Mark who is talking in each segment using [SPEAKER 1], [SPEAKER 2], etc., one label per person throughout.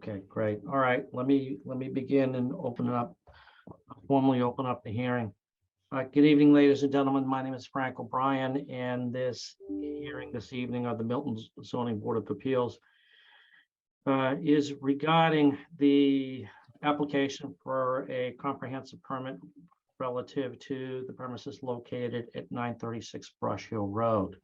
[SPEAKER 1] Okay, great. All right, let me begin and formally open up the hearing. Good evening, ladies and gentlemen. My name is Frank O'Brien, and this hearing this evening of the Milton Zoning Board of Appeals is regarding the application for a comprehensive permit relative to the premises located at 936 Brush Hill Road.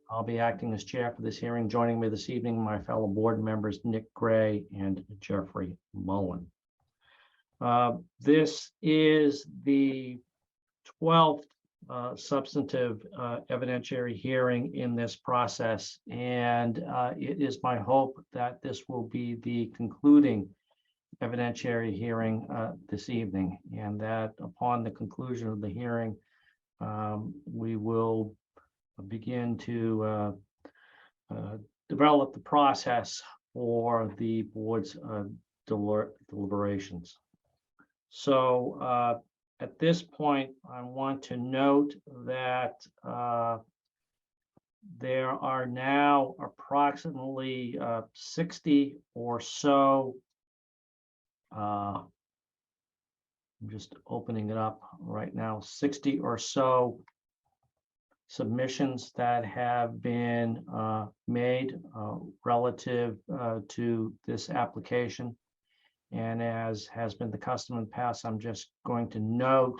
[SPEAKER 1] I'll be acting as chair for this hearing. Joining me this evening, my fellow board members, Nick Gray and Jeffrey Mullen. This is the 12th substantive evidentiary hearing in this process, and it is my hope that this will be the concluding evidentiary hearing this evening, and that upon the conclusion of the hearing, we will begin to develop the process for the board's deliberations. So at this point, I want to note that there are now approximately 60 or so. I'm just opening it up right now, 60 or so submissions that have been made relative to this application. And as has been the custom in the past, I'm just going to note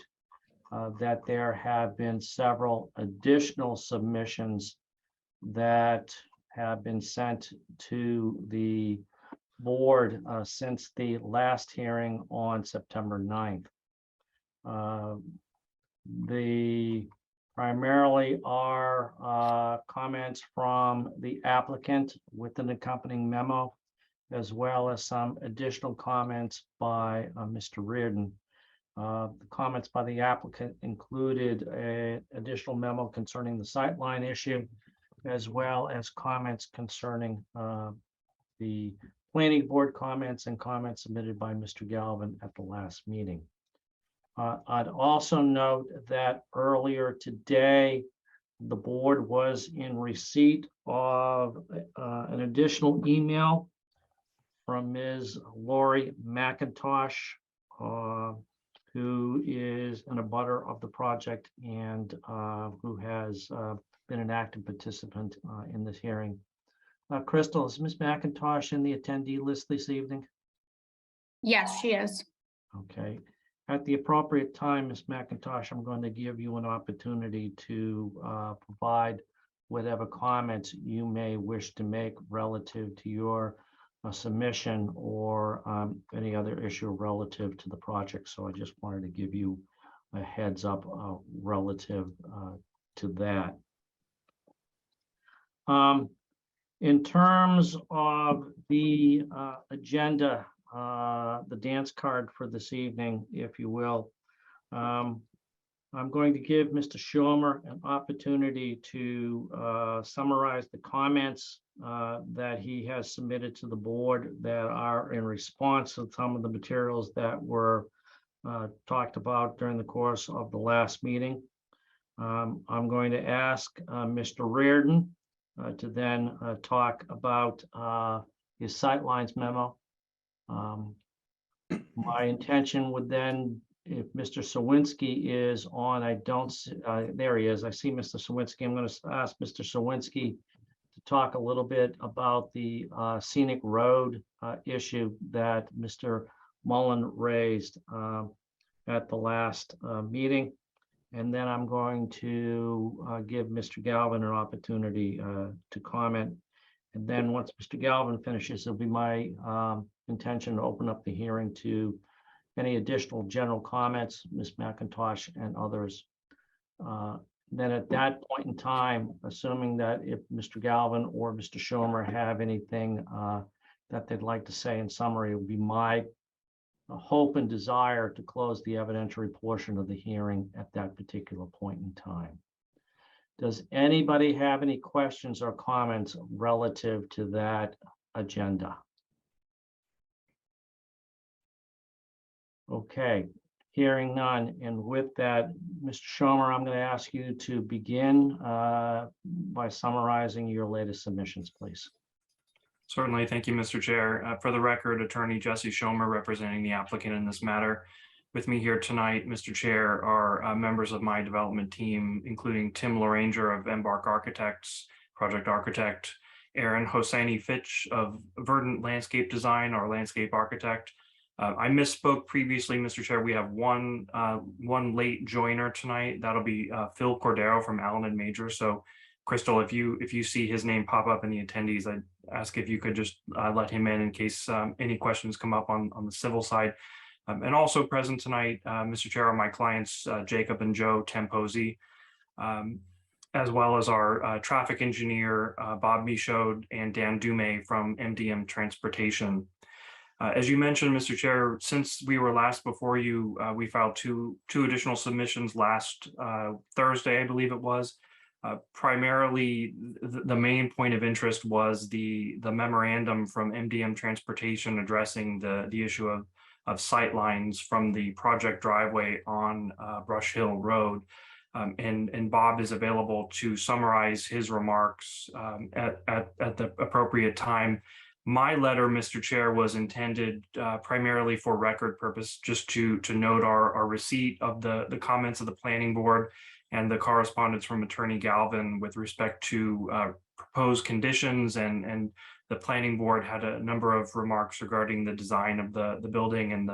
[SPEAKER 1] that there have been several additional submissions that have been sent to the board since the last hearing on September 9th. The primarily are comments from the applicant with an accompanying memo, as well as some additional comments by Mr. Reardon. The comments by the applicant included an additional memo concerning the sightline issue, as well as comments concerning the planning board comments and comments submitted by Mr. Galvin at the last meeting. I'd also note that earlier today, the board was in receipt of an additional email from Ms. Lori McIntosh, who is an abutter of the project and who has been an active participant in this hearing. Crystal, is Ms. McIntosh in the attendee list this evening?
[SPEAKER 2] Yes, she is.
[SPEAKER 1] Okay. At the appropriate time, Ms. McIntosh, I'm going to give you an opportunity to provide whatever comments you may wish to make relative to your submission or any other issue relative to the project. So I just wanted to give you a heads up relative to that. In terms of the agenda, the dance card for this evening, if you will, I'm going to give Mr. Schomer an opportunity to summarize the comments that he has submitted to the board that are in response to some of the materials that were talked about during the course of the last meeting. I'm going to ask Mr. Reardon to then talk about his sightlines memo. My intention would then, if Mr. Sawinski is on, I don't see, there he is. I see Mr. Sawinski. I'm going to ask Mr. Sawinski to talk a little bit about the scenic road issue that Mr. Mullen raised at the last meeting. And then I'm going to give Mr. Galvin an opportunity to comment. And then once Mr. Galvin finishes, it'll be my intention to open up the hearing to any additional general comments, Ms. McIntosh and others. Then at that point in time, assuming that if Mr. Galvin or Mr. Schomer have anything that they'd like to say in summary, it would be my hope and desire to close the evidentiary portion of the hearing at that particular point in time. Does anybody have any questions or comments relative to that agenda? Okay, hearing none. And with that, Mr. Schomer, I'm going to ask you to begin by summarizing your latest submissions, please.
[SPEAKER 3] Certainly. Thank you, Mr. Chair. For the record, Attorney Jesse Schomer representing the applicant in this matter. With me here tonight, Mr. Chair, are members of my development team, including Tim Loranger of Embark Architects, project architect, Aaron Hosseini Fitch of Verdant Landscape Design, our landscape architect. I misspoke previously, Mr. Chair. We have one late joiner tonight. That'll be Phil Cordero from Allen and Major. So, Crystal, if you see his name pop up in the attendees, I'd ask if you could just let him in case any questions come up on the civil side. And also present tonight, Mr. Chair, are my clients, Jacob and Joe Temposi, as well as our traffic engineer, Bob Michaud, and Dan Dumay from MDM Transportation. As you mentioned, Mr. Chair, since we were last before you, we filed two additional submissions last Thursday, I believe it was. Primarily, the main point of interest was the memorandum from MDM Transportation addressing the issue of sightlines from the project driveway on Brush Hill Road. And Bob is available to summarize his remarks at the appropriate time. My letter, Mr. Chair, was intended primarily for record purpose, just to note our receipt of the comments of the planning board and the correspondence from Attorney Galvin with respect to proposed conditions, and the planning board had a number of remarks regarding the design of the building and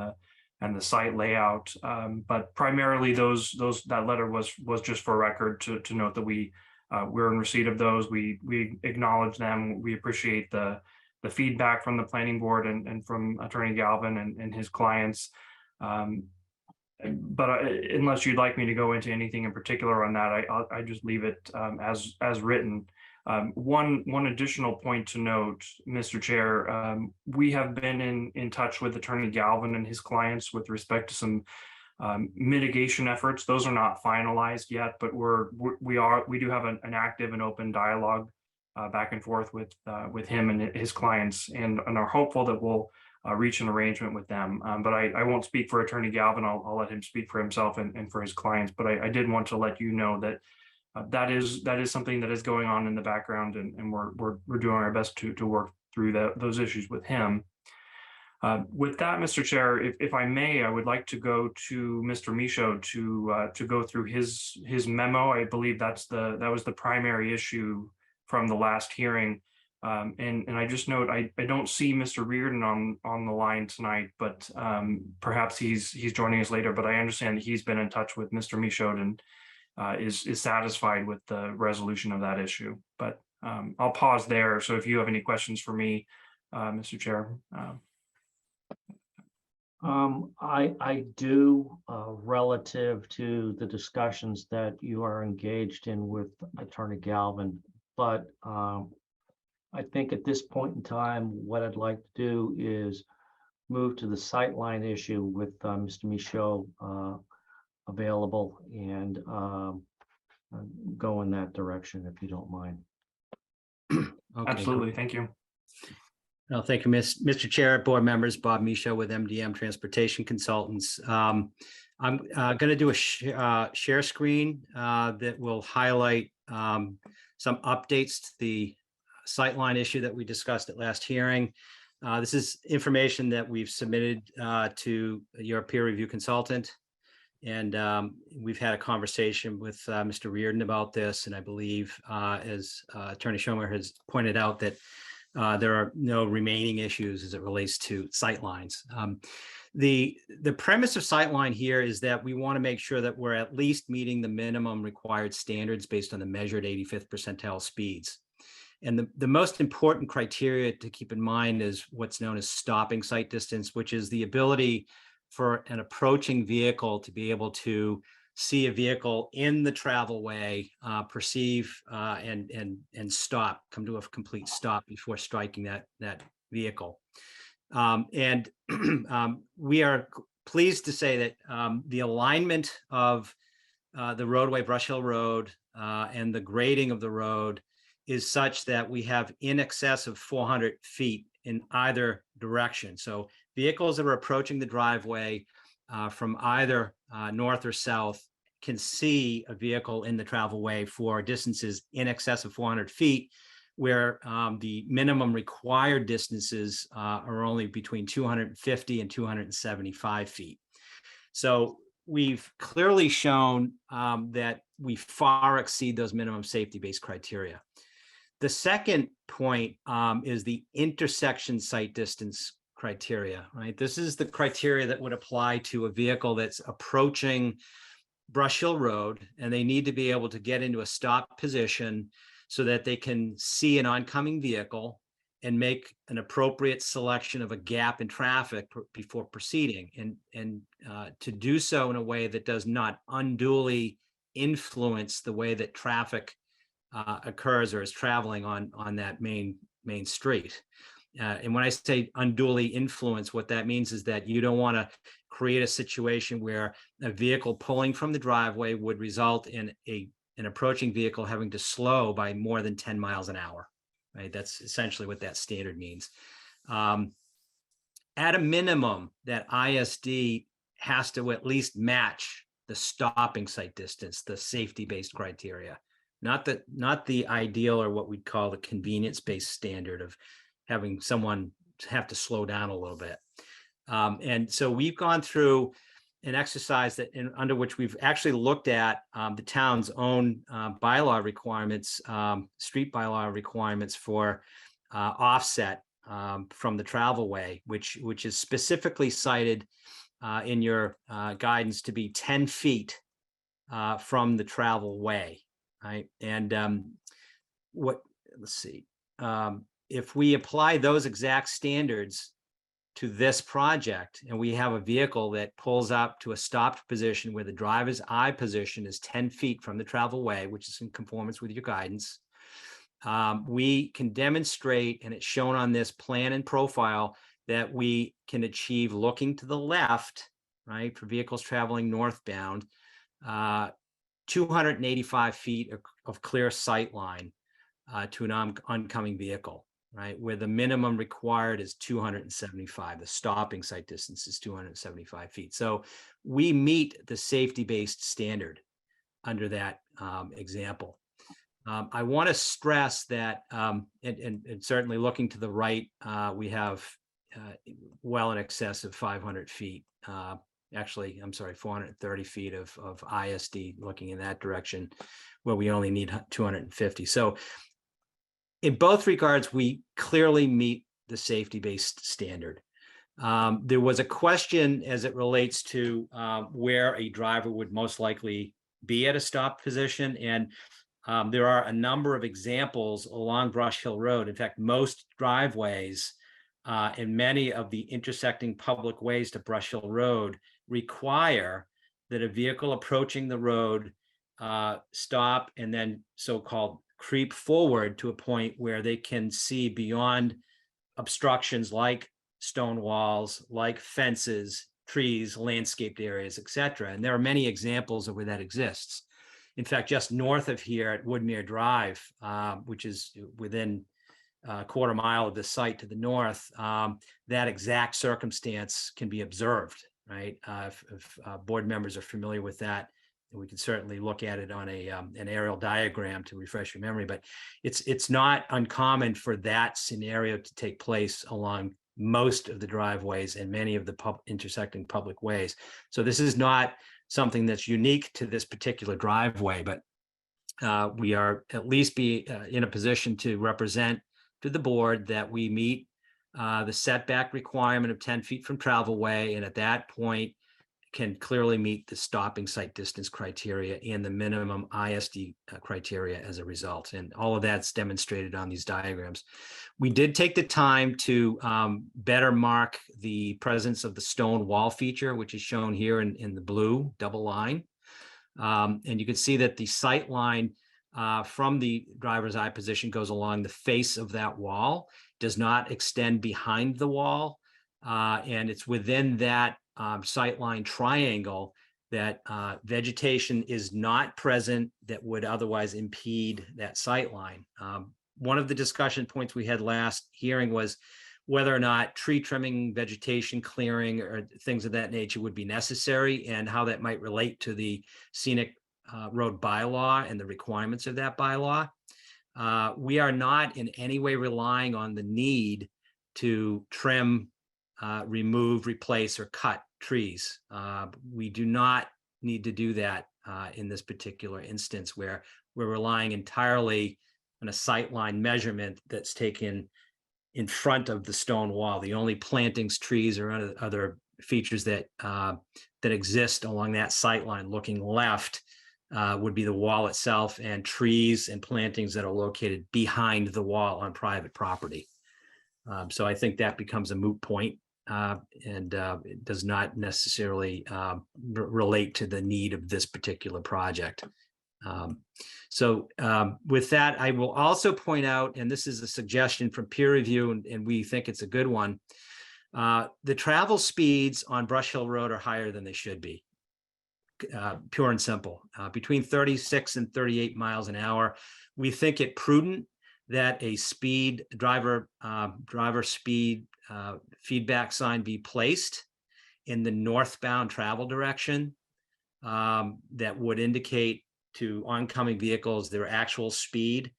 [SPEAKER 3] the site layout. But primarily that letter was just for record to note that we're in receipt of those. We acknowledge them. We appreciate the feedback from the planning board and from Attorney Galvin and his clients. But unless you'd like me to go into anything in particular on that, I just leave it as written. One additional point to note, Mr. Chair, we have been in touch with Attorney Galvin and his clients with respect to some mitigation efforts. Those are not finalized yet, but we do have an active and open dialogue back and forth with him and his clients, and are hopeful that we'll reach an arrangement with them. But I won't speak for Attorney Galvin. I'll let him speak for himself and for his clients. But I did want to let you know that that is something that is going on in the background, and we're doing our best to work through those issues with him. With that, Mr. Chair, if I may, I would like to go to Mr. Michaud to go through his memo. I believe that was the primary issue from the last hearing. And I just note, I don't see Mr. Reardon on the line tonight, but perhaps he's joining us later. But I understand that he's been in touch with Mr. Michaud and is satisfied with the resolution of that issue. But I'll pause there. So if you have any questions for me, Mr. Chair.
[SPEAKER 1] I do, relative to the discussions that you are engaged in with Attorney Galvin, but I think at this point in time, what I'd like to do is move to the sightline issue with Mr. Michaud available, and go in that direction, if you don't mind.
[SPEAKER 4] Okay.
[SPEAKER 3] Absolutely. Thank you.
[SPEAKER 4] Well, thank you, Mr. Chair, board members. Bob Michaud with MDM Transportation Consultants. I'm going to do a share screen that will highlight some updates to the sightline issue that we discussed at last hearing. This is information that we've submitted to your peer review consultant, and we've had a conversation with Mr. Reardon about this, and I believe, as Attorney Schomer has pointed out, that there are no remaining issues as it relates to sightlines. The premise of sightline here is that we want to make sure that we're at least meeting the minimum required standards based on the measured 85th percentile speeds. And the most important criteria to keep in mind is what's known as stopping sight distance, which is the ability for an approaching vehicle to be able to see a vehicle in the travel way, perceive and stop, come to a complete stop before striking that vehicle. And we are pleased to say that the alignment of the roadway, Brush Hill Road, and the grading of the road is such that we have in excess of 400 feet in either direction. So vehicles that are approaching the driveway from either north or south can see a vehicle in the travel way for distances in excess of 400 feet, where the minimum required distances are only between 250 and 275 feet. So we've clearly shown that we far exceed those minimum safety-based criteria. The second point is the intersection sight distance criteria, right? This is the criteria that would apply to a vehicle that's approaching Brush Hill Road, and they need to be able to get into a stop position so that they can see an oncoming vehicle and make an appropriate selection of a gap in traffic before proceeding, and to do so in a way that does not unduly influence the way that traffic occurs or is traveling on that main street. And when I say unduly influence, what that means is that you don't want to create a situation where a vehicle pulling from the driveway would result in an approaching vehicle having to slow by more than 10 miles an hour, right? That's essentially what that standard means. At a minimum, that ISD has to at least match the stopping sight distance, the safety-based criteria, not the ideal or what we'd call the convenience-based standard of having someone have to slow down a little bit. And so we've gone through an exercise under which we've actually looked at the town's own bylaw requirements, street bylaw requirements for offset from the travel way, which is specifically cited in your guidance to be 10 feet from the travel way, right? And let's see. If we apply those exact standards to this project, and we have a vehicle that pulls up to a stopped position where the driver's eye position is 10 feet from the travel way, which is in conformance with your guidance, we can demonstrate, and it's shown on this plan and profile, that we can achieve looking to the left, right, for vehicles traveling northbound, 285 feet of clear sight line to an oncoming vehicle, right, where the minimum required is 275. The stopping sight distance is 275 feet. So we meet the safety-based standard under that example. I want to stress that, and certainly looking to the right, we have well in excess of 500 feet. Actually, I'm sorry, 430 feet of ISD looking in that direction, where we only need 250. So in both regards, we clearly meet the safety-based standard. There was a question as it relates to where a driver would most likely be at a stop position. And there are a number of examples along Brush Hill Road. In fact, most driveways and many of the intersecting public ways to Brush Hill Road require that a vehicle approaching the road stop and then so-called creep forward to a point where they can see beyond obstructions like stone walls, like fences, trees, landscaped areas, etc. And there are many examples of where that exists. In fact, just north of here at Woodmere Drive, which is within a quarter mile of the site to the north, that exact circumstance can be observed, right? If board members are familiar with that, we can certainly look at it on an aerial diagram to refresh your memory, but it's not uncommon for that scenario to take place along most of the driveways and many of the intersecting public ways. So this is not something that's unique to this particular driveway, but we are at least in a position to represent to the board that we meet the setback requirement of 10 feet from travel way, and at that point can clearly meet the stopping sight distance criteria and the minimum ISD criteria as a result. And all of that's demonstrated on these diagrams. We did take the time to better mark the presence of the stone wall feature, which is shown here in the blue double line. And you can see that the sight line from the driver's eye position goes along the face of that wall, does not extend behind the wall. And it's within that sightline triangle that vegetation is not present that would otherwise impede that sightline. One of the discussion points we had last hearing was whether or not tree trimming, vegetation clearing, or things of that nature would be necessary, and how that might relate to the scenic road bylaw and the requirements of that bylaw. We are not in any way relying on the need to trim, remove, replace, or cut trees. We do not need to do that in this particular instance, where we're relying entirely on a sightline measurement that's taken in front of the stone wall. The only plantings, trees, or other features that that exist along that sightline looking left would be the wall itself and trees and plantings that are located behind the wall on private property. So I think that becomes a moot point, and it does not necessarily relate to the need of this particular project. With that, I will also point out, and this is a suggestion from peer review, and we think it's a good one. The travel speeds on Brush Hill Road are higher than they should be. Pure and simple, between 36 and 38 miles an hour. We think it prudent that a driver speed feedback sign be placed in the northbound travel direction that would indicate to oncoming vehicles their actual speed.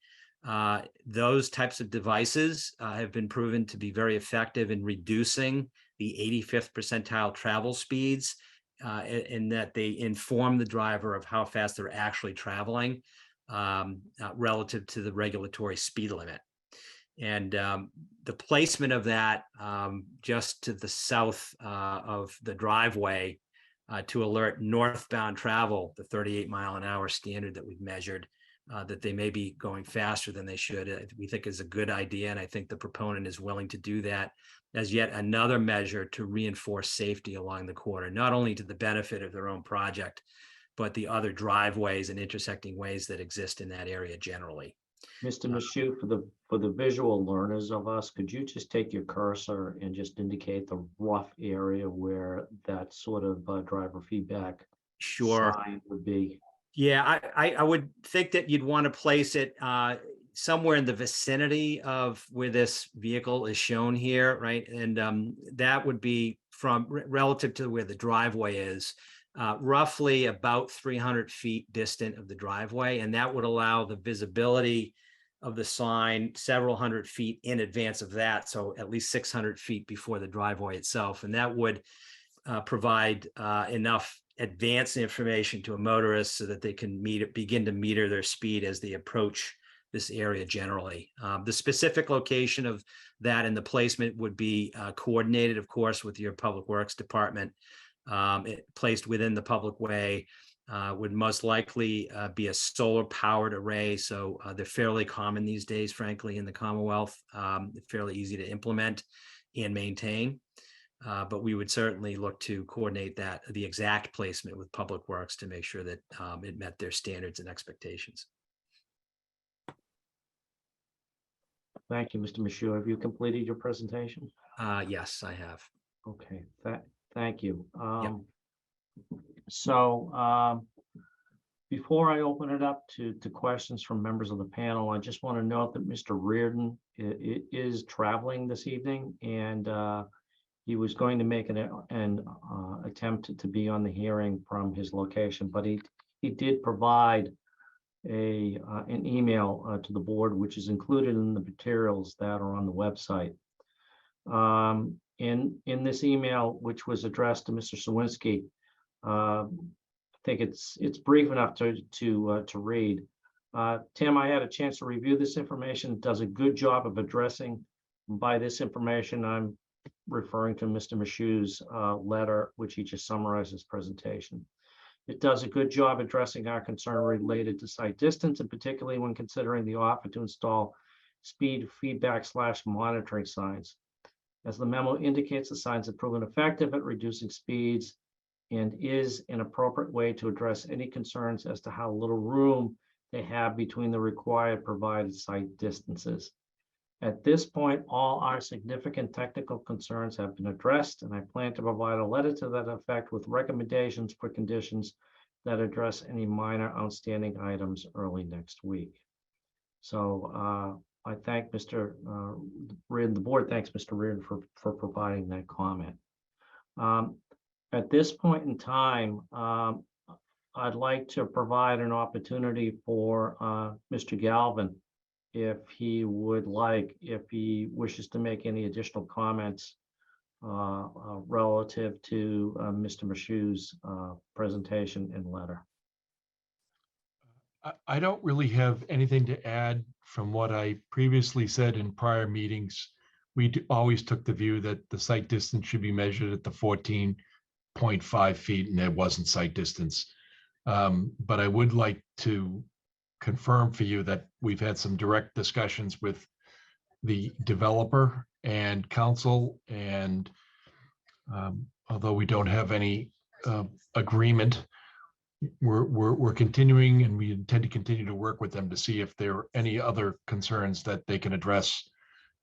[SPEAKER 4] Those types of devices have been proven to be very effective in reducing the 85th percentile travel speeds, in that they inform the driver of how fast they're actually traveling relative to the regulatory speed limit. And the placement of that just to the south of the driveway to alert northbound travel, the 38 mile an hour standard that we've measured, that they may be going faster than they should, we think is a good idea. And I think the proponent is willing to do that as yet another measure to reinforce safety along the corridor, not only to the benefit of their own project, but the other driveways and intersecting ways that exist in that area generally.
[SPEAKER 1] Mr. Michoud, for the visual learners of us, could you just take your cursor and just indicate the rough area where that sort of driver feedback
[SPEAKER 4] Sure.
[SPEAKER 1] sign would be?
[SPEAKER 4] Yeah, I would think that you'd want to place it somewhere in the vicinity of where this vehicle is shown here, right? And that would be from relative to where the driveway is, roughly about 300 feet distant of the driveway. And that would allow the visibility of the sign several hundred feet in advance of that. So at least 600 feet before the driveway itself. And that would provide enough advanced information to a motorist so that they can begin to meter their speed as they approach this area generally. The specific location of that and the placement would be coordinated, of course, with your Public Works Department. Placed within the public way, would most likely be a solar powered array. So they're fairly common these days, frankly, in the Commonwealth, fairly easy to implement and maintain. But we would certainly look to coordinate the exact placement with Public Works to make sure that it met their standards and expectations.
[SPEAKER 1] Thank you, Mr. Michoud. Have you completed your presentation?
[SPEAKER 4] Yes, I have.
[SPEAKER 1] Okay, thank you.
[SPEAKER 4] Yep.
[SPEAKER 1] So before I open it up to questions from members of the panel, I just want to note that Mr. Reardon is traveling this evening, and he was going to make an attempt to be on the hearing from his location, but he did provide an email to the board, which is included in the materials that are on the website. In this email, which was addressed to Mr. Sawinski, I think it's brief enough to read. Tim, I had a chance to review this information. It does a good job of addressing. By this information, I'm referring to Mr. Michoud's letter, which he just summarized his presentation. It does a good job addressing our concern related to site distance, and particularly when considering the offer to install speed feedback / monitoring signs. As the memo indicates, the signs have proven effective at reducing speeds and is an appropriate way to address any concerns as to how little room they have between the required provided site distances. At this point, all our significant technical concerns have been addressed, and I plan to provide a letter to that effect with recommendations for conditions that address any minor outstanding items early next week. So I thank Mr. Reardon. The board thanks Mr. Reardon for providing that comment. At this point in time, I'd like to provide an opportunity for Mr. Galvin if he wishes to make any additional comments relative to Mr. Mashu's presentation and letter.
[SPEAKER 5] I don't really have anything to add from what I previously said in prior meetings. We always took the view that the site distance should be measured at the 14.5 feet, and there wasn't site distance. But I would like to confirm for you that we've had some direct discussions with the developer and council, and although we don't have any agreement, we're continuing, and we intend to continue to work with them to see if there are any other concerns that they can address,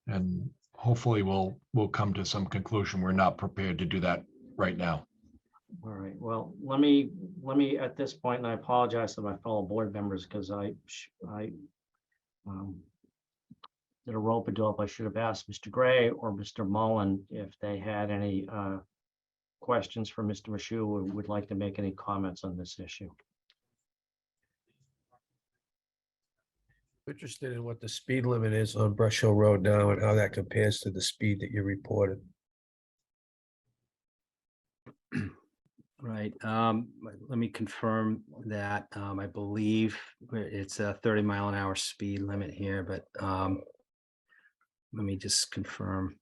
[SPEAKER 5] and hopefully we'll come to some conclusion. We're not prepared to do that right now.
[SPEAKER 1] All right, well, let me at this point, and I apologize to my fellow board members because I did a rope-a-dope. I should have asked Mr. Gray or Mr. Mullen if they had any questions for Mr. Mashu or would like to make any comments on this issue.
[SPEAKER 6] Interested in what the speed limit is on Brush Hill Road now and how that compares to the speed that you reported.
[SPEAKER 4] Right. Let me confirm that. I believe it's a 30-mile-an-hour speed limit here, but let me just confirm.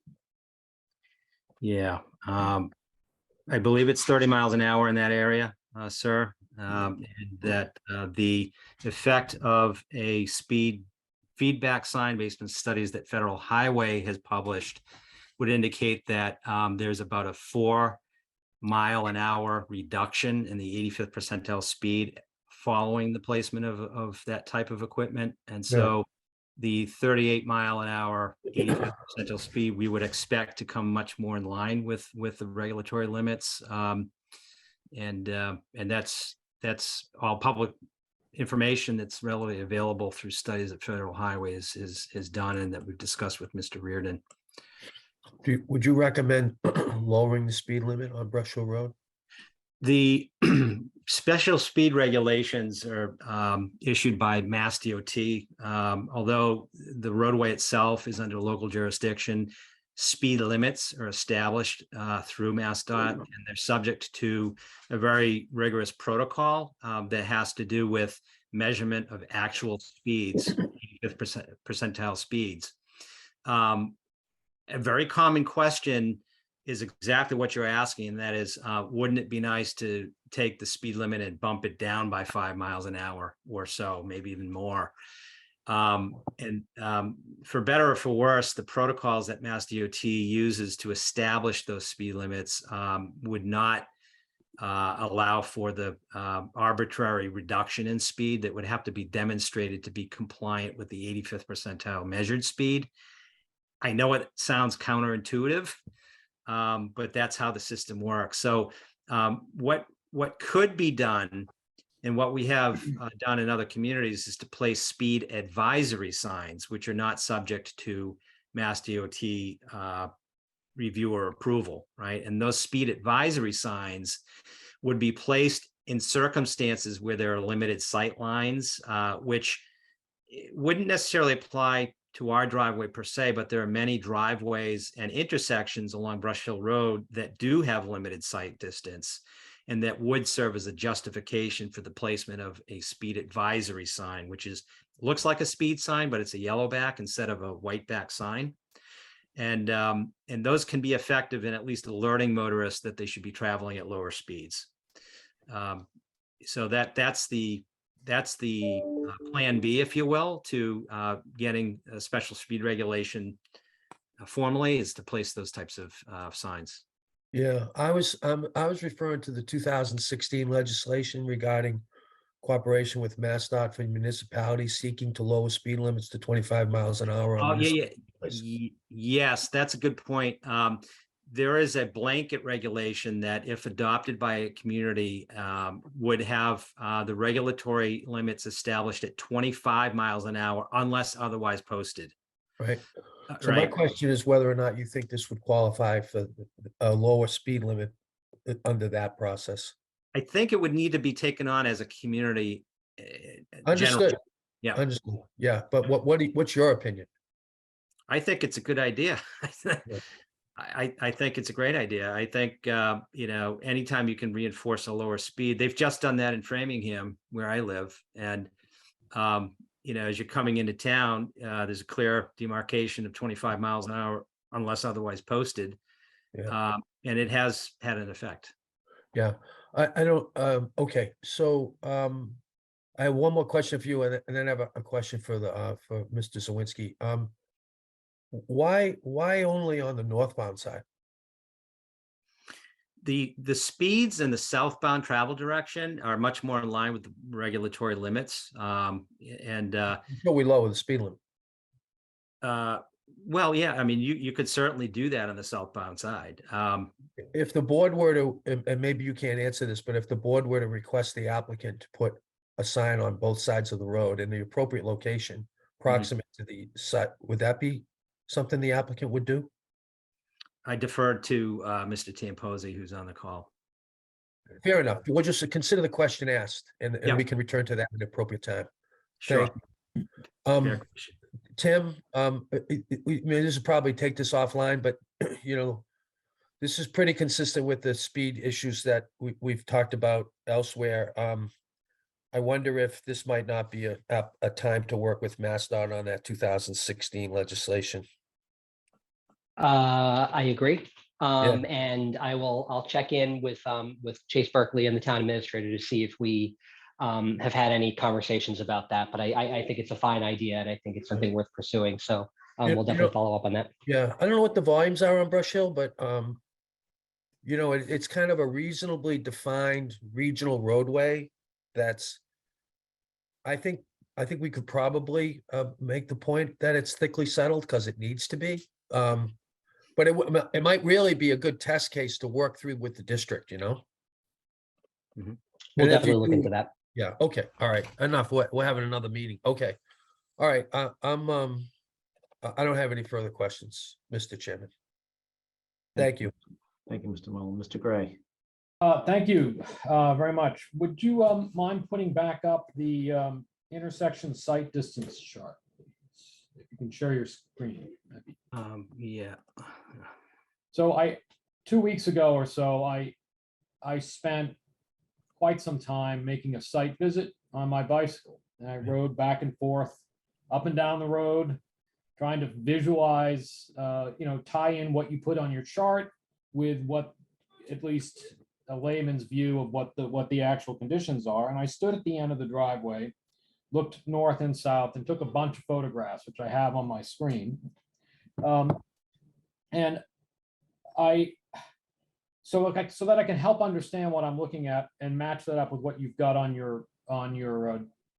[SPEAKER 4] Yeah, I believe it's 30 miles an hour in that area, sir. And that the effect of a speed feedback sign based on studies that Federal Highway has published would indicate that there's about a 4-mile-an-hour reduction in the 85th percentile speed following the placement of that type of equipment. And so the 38-mile-an-hour 85th percentile speed, we would expect to come much more in line with the regulatory limits. And that's all public information that's readily available through studies that Federal Highway is done and that we've discussed with Mr. Reardon.
[SPEAKER 6] Would you recommend lowering the speed limit on Brush Hill Road?
[SPEAKER 4] The special speed regulations are issued by Mass DOT. Although the roadway itself is under local jurisdiction, speed limits are established through MassDOT, and they're subject to a very rigorous protocol that has to do with measurement of actual speeds, 85th percentile speeds. A very common question is exactly what you're asking, and that is, wouldn't it be nice to take the speed limit and bump it down by 5 miles an hour or so, maybe even more? For better or for worse, the protocols that Mass DOT uses to establish those speed limits would not allow for the arbitrary reduction in speed that would have to be demonstrated to be compliant with the 85th percentile measured speed. I know it sounds counterintuitive, but that's how the system works. So what could be done, and what we have done in other communities, is to place speed advisory signs, which are not subject to Mass DOT review or approval, right? And those speed advisory signs would be placed in circumstances where there are limited sight lines, which wouldn't necessarily apply to our driveway per se, but there are many driveways and intersections along Brush Hill Road that do have limited sight distance, and that would serve as a justification for the placement of a speed advisory sign, which looks like a speed sign, but it's a yellow back instead of a white back sign. And those can be effective in at least alerting motorists that they should be traveling at lower speeds. So that's the plan B, if you will, to getting a special speed regulation formally, is to place those types of signs.
[SPEAKER 6] Yeah, I was referring to the 2016 legislation regarding cooperation with MassDOT for municipalities seeking to lower speed limits to 25 miles an hour.
[SPEAKER 4] Oh, yeah. Yes, that's a good point. There is a blanket regulation that, if adopted by a community, would have the regulatory limits established at 25 miles an hour unless otherwise posted.
[SPEAKER 6] Right. So my question is whether or not you think this would qualify for a lower speed limit under that process.
[SPEAKER 4] I think it would need to be taken on as a community.
[SPEAKER 6] Understood.
[SPEAKER 4] Yeah.
[SPEAKER 6] Understood. Yeah, but what's your opinion?
[SPEAKER 4] I think it's a good idea.
[SPEAKER 6] Yeah.
[SPEAKER 4] I think it's a great idea. I think, anytime you can reinforce a lower speed, they've just done that in Framingham where I live. And, as you're coming into town, there's a clear demarcation of 25 miles an hour unless otherwise posted.
[SPEAKER 6] Yeah.
[SPEAKER 4] And it has had an effect.
[SPEAKER 6] Yeah, I don't, okay, so, I have one more question for you and then I have a question for for Mr. Zawinski. Why only on the northbound side?
[SPEAKER 4] The speeds in the southbound travel direction are much more in line with the regulatory limits. And
[SPEAKER 6] Until we lower the speed limit.
[SPEAKER 4] well, yeah, I mean, you could certainly do that on the southbound side.
[SPEAKER 6] If the board were to, and maybe you can't answer this, but if the board were to request the applicant to put a sign on both sides of the road in the appropriate location, proximate to the site, would that be something the applicant would do?
[SPEAKER 4] I deferred to Mr. Tamposi, who's on the call.
[SPEAKER 6] Fair enough. We'll just consider the question asked and
[SPEAKER 4] Yeah.
[SPEAKER 6] we can return to that at the appropriate time.
[SPEAKER 4] Sure.
[SPEAKER 6] Thank you.
[SPEAKER 4] Fair question.
[SPEAKER 6] Tim, we may just probably take this offline, but this is pretty consistent with the speed issues that we've talked about elsewhere. I wonder if this might not be a time to work with MassDOT on that 2016 legislation.
[SPEAKER 7] I agree. And I'll check in with Chase Berkeley and the town administrator to see if we have had any conversations about that. But I think it's a fine idea and I think it's something worth pursuing. So we'll definitely follow up on that.
[SPEAKER 6] Yeah, I don't know what the volumes are on Brush Hill, but it's kind of a reasonably defined regional roadway that's, I think we could probably make the point that it's thickly settled because it needs to be. But it might really be a good test case to work through with the district,
[SPEAKER 7] We'll
[SPEAKER 6] And if you
[SPEAKER 7] definitely look
[SPEAKER 6] do-
[SPEAKER 7] into that.
[SPEAKER 6] Yeah, okay, all right, enough. We're having another meeting. Okay. All right, I don't have any further questions, Mr. Chairman. Thank you.
[SPEAKER 1] Thank you, Mr. Mullen. Mr. Gray.
[SPEAKER 8] Thank you very much. Would you mind putting back up the intersection site distance chart? Please? If you can share your screen. that'd be-
[SPEAKER 4] Yeah.
[SPEAKER 8] So 2 weeks ago or so, I spent quite some time making a site visit on my bicycle. And I rode back and forth, up and down the road, trying to visualize, tie in what you put on your chart with what, at least a layman's view of what the actual conditions are. And I stood at the end of the driveway, looked north and south, and took a bunch of photographs, which I have on my screen. And so that I can help understand what I'm looking at and match that up with what you've got on your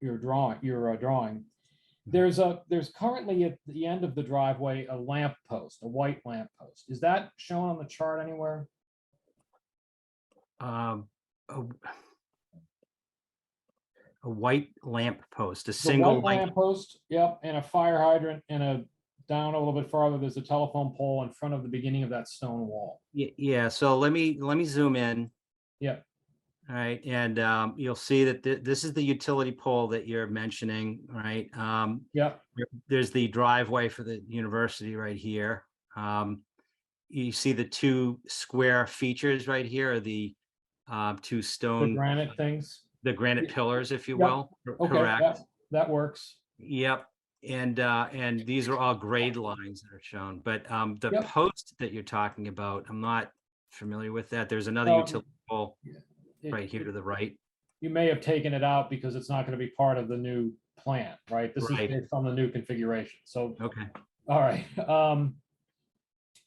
[SPEAKER 8] drawing. There's currently at the end of the driveway a lamp post, a white lamp post. Is that shown on the chart anywhere?
[SPEAKER 4] A white lamp post, a
[SPEAKER 8] The
[SPEAKER 4] single
[SPEAKER 8] white
[SPEAKER 4] light.
[SPEAKER 8] lamp post, yep, and a fire hydrant, and down a little bit farther, there's a telephone pole in front of the beginning of that stone wall.
[SPEAKER 4] Yeah, so let me zoom in.
[SPEAKER 8] Yep.
[SPEAKER 4] All right, and you'll see that this is the utility pole that you're mentioning, right?
[SPEAKER 8] Yep.
[SPEAKER 4] There's the driveway for the university right here. You see the two square features right here, are the two
[SPEAKER 8] The
[SPEAKER 4] stone,
[SPEAKER 8] granite things.
[SPEAKER 4] the granite pillars, if you
[SPEAKER 8] Yep.
[SPEAKER 4] will.
[SPEAKER 8] Okay,
[SPEAKER 4] Correct.
[SPEAKER 8] that works.
[SPEAKER 4] Yep. And these are all grade lines that are shown, but the
[SPEAKER 8] Yep.
[SPEAKER 4] post that you're talking about, I'm not familiar with that. There's another
[SPEAKER 8] Um,
[SPEAKER 4] utility pole
[SPEAKER 8] It-
[SPEAKER 4] right here to the right.
[SPEAKER 8] You may have taken it out because it's not going to be part of the new plan, right? This is
[SPEAKER 4] Right.
[SPEAKER 8] based on the new configuration. So,
[SPEAKER 4] Okay.
[SPEAKER 8] all right.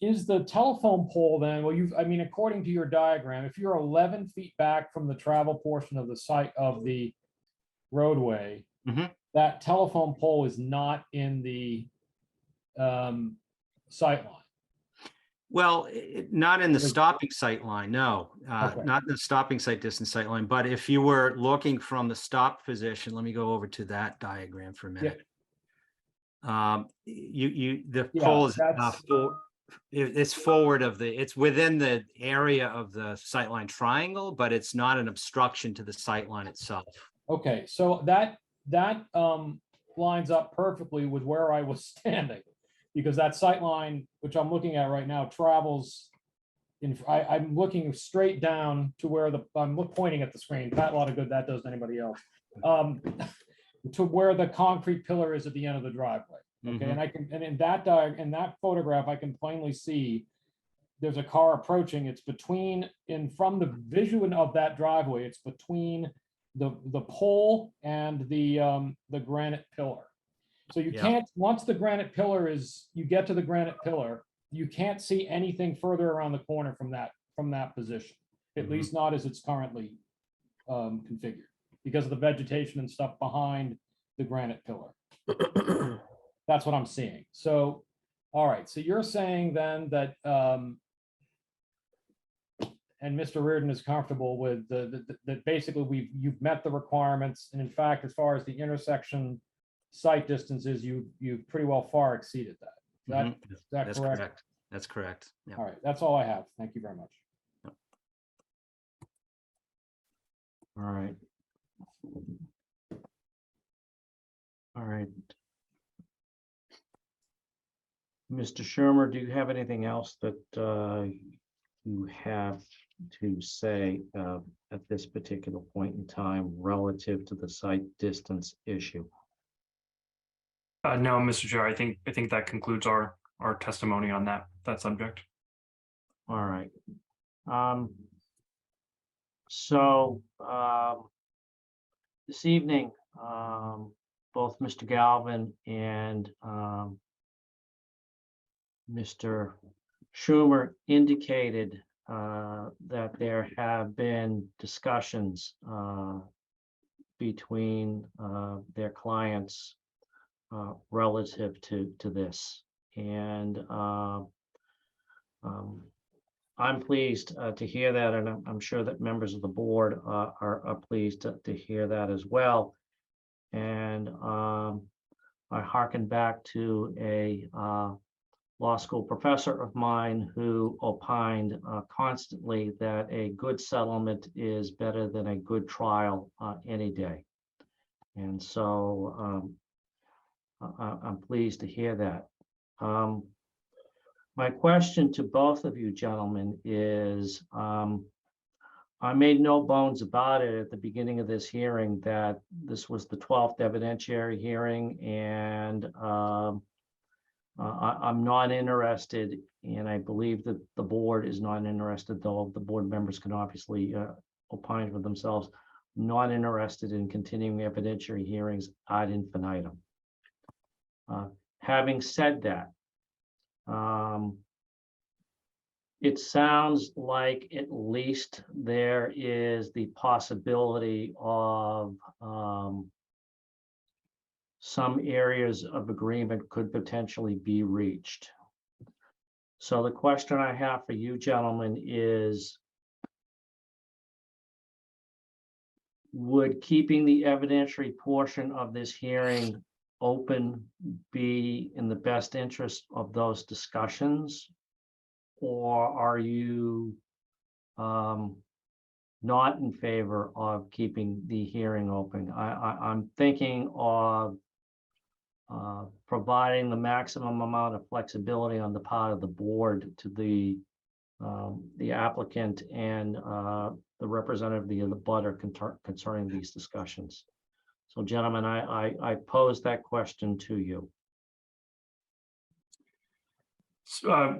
[SPEAKER 8] Is the telephone pole then, well, according to your diagram, if you're 11 feet back from the travel portion of the site of the roadway,
[SPEAKER 4] Mhm.
[SPEAKER 8] that telephone pole is not in the sight line.
[SPEAKER 4] Well, not in the
[SPEAKER 8] Like-
[SPEAKER 4] stopping sight line, no,
[SPEAKER 8] Okay.
[SPEAKER 4] not in the stopping sight distance sight line, but if you were looking from the stop position, let me go over to that diagram for a minute. The
[SPEAKER 8] Yeah,
[SPEAKER 4] pole is
[SPEAKER 8] that's-
[SPEAKER 4] it's forward of it's within the area of the sightline triangle, but it's not an obstruction to the sight line itself.
[SPEAKER 8] Okay, so that lines up perfectly with where I was standing. Because that sight line, which I'm looking at right now, travels I'm looking straight down to where I'm pointing at the screen. Pat, a lot of good that does to anybody else. To where the concrete pillar is at the end of the driveway. Okay, and and in that photograph, I can plainly see there's a car approaching. It's from the vision of that driveway, it's between the pole and the granite pillar. So you can't, once the granite pillar you get to the granite pillar, you can't see anything further around the corner from that position, at least not as it's currently configured, because of the vegetation and stuff behind the granite pillar. That's what I'm seeing. So, all right, so you're saying then that, and Mr. Reardon is comfortable with that basically you've met the requirements, and in fact, as far as the intersection site distances, you've pretty well far exceeded that. Is that
[SPEAKER 4] That's
[SPEAKER 8] correct?
[SPEAKER 4] correct. That's correct. Yeah.
[SPEAKER 8] All right, that's all I have. Thank you very much.
[SPEAKER 1] All right. All right. Mr. Shermer, do you have anything else that you have to say at this particular point in time relative to the site distance issue?
[SPEAKER 3] No, Mr. Chair, I think that concludes our testimony on that subject.
[SPEAKER 1] All right. So this evening, both Mr. Galvin and Mr. Schumer indicated that there have been discussions between their clients relative to this. And I'm pleased to hear that, and I'm sure that members of the board are pleased to hear that as well. And I hearken back to a law school professor of mine who opined constantly that a good settlement is better than a good trial any day. And so I'm pleased to hear that. My question to both of you gentlemen is, I made no bones about it at the beginning of this hearing that this was the 12th evidentiary hearing, and I'm not interested, and I believe that the board is not interested, though the board members can obviously opine for themselves, not interested in continuing evidentiary hearings ad infinitum. Having said that, it sounds like at least there is the possibility of some areas of agreement could potentially be reached. So the question I have for you gentlemen is, would keeping the evidentiary portion of this hearing open be in the best interest of those discussions? Or are you not in favor of keeping the hearing open? I'm thinking of providing the maximum amount of flexibility on the part of the board to the applicant and the representative of the butter concerning these discussions. So gentlemen, I pose that question to you.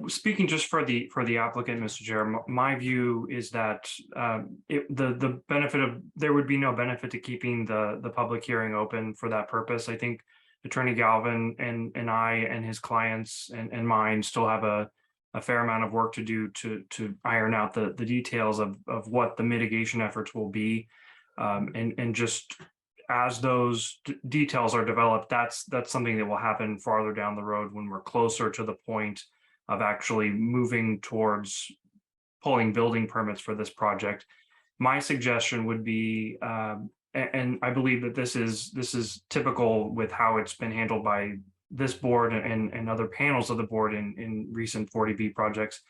[SPEAKER 3] Speaking just for the applicant, Mr. Chair, my view is that there would be no benefit to keeping the public hearing open for that purpose. I think Attorney Galvin and I and his clients and mine still have a fair amount of work to do to iron out the details of what the mitigation efforts will be, and just as those details are developed, that's something that will happen farther down the road when we're closer to the point of actually moving towards pulling building permits for this project. My suggestion would be, and I believe that this is typical with how it's been handled by this board and other panels of the board in recent 40B projects,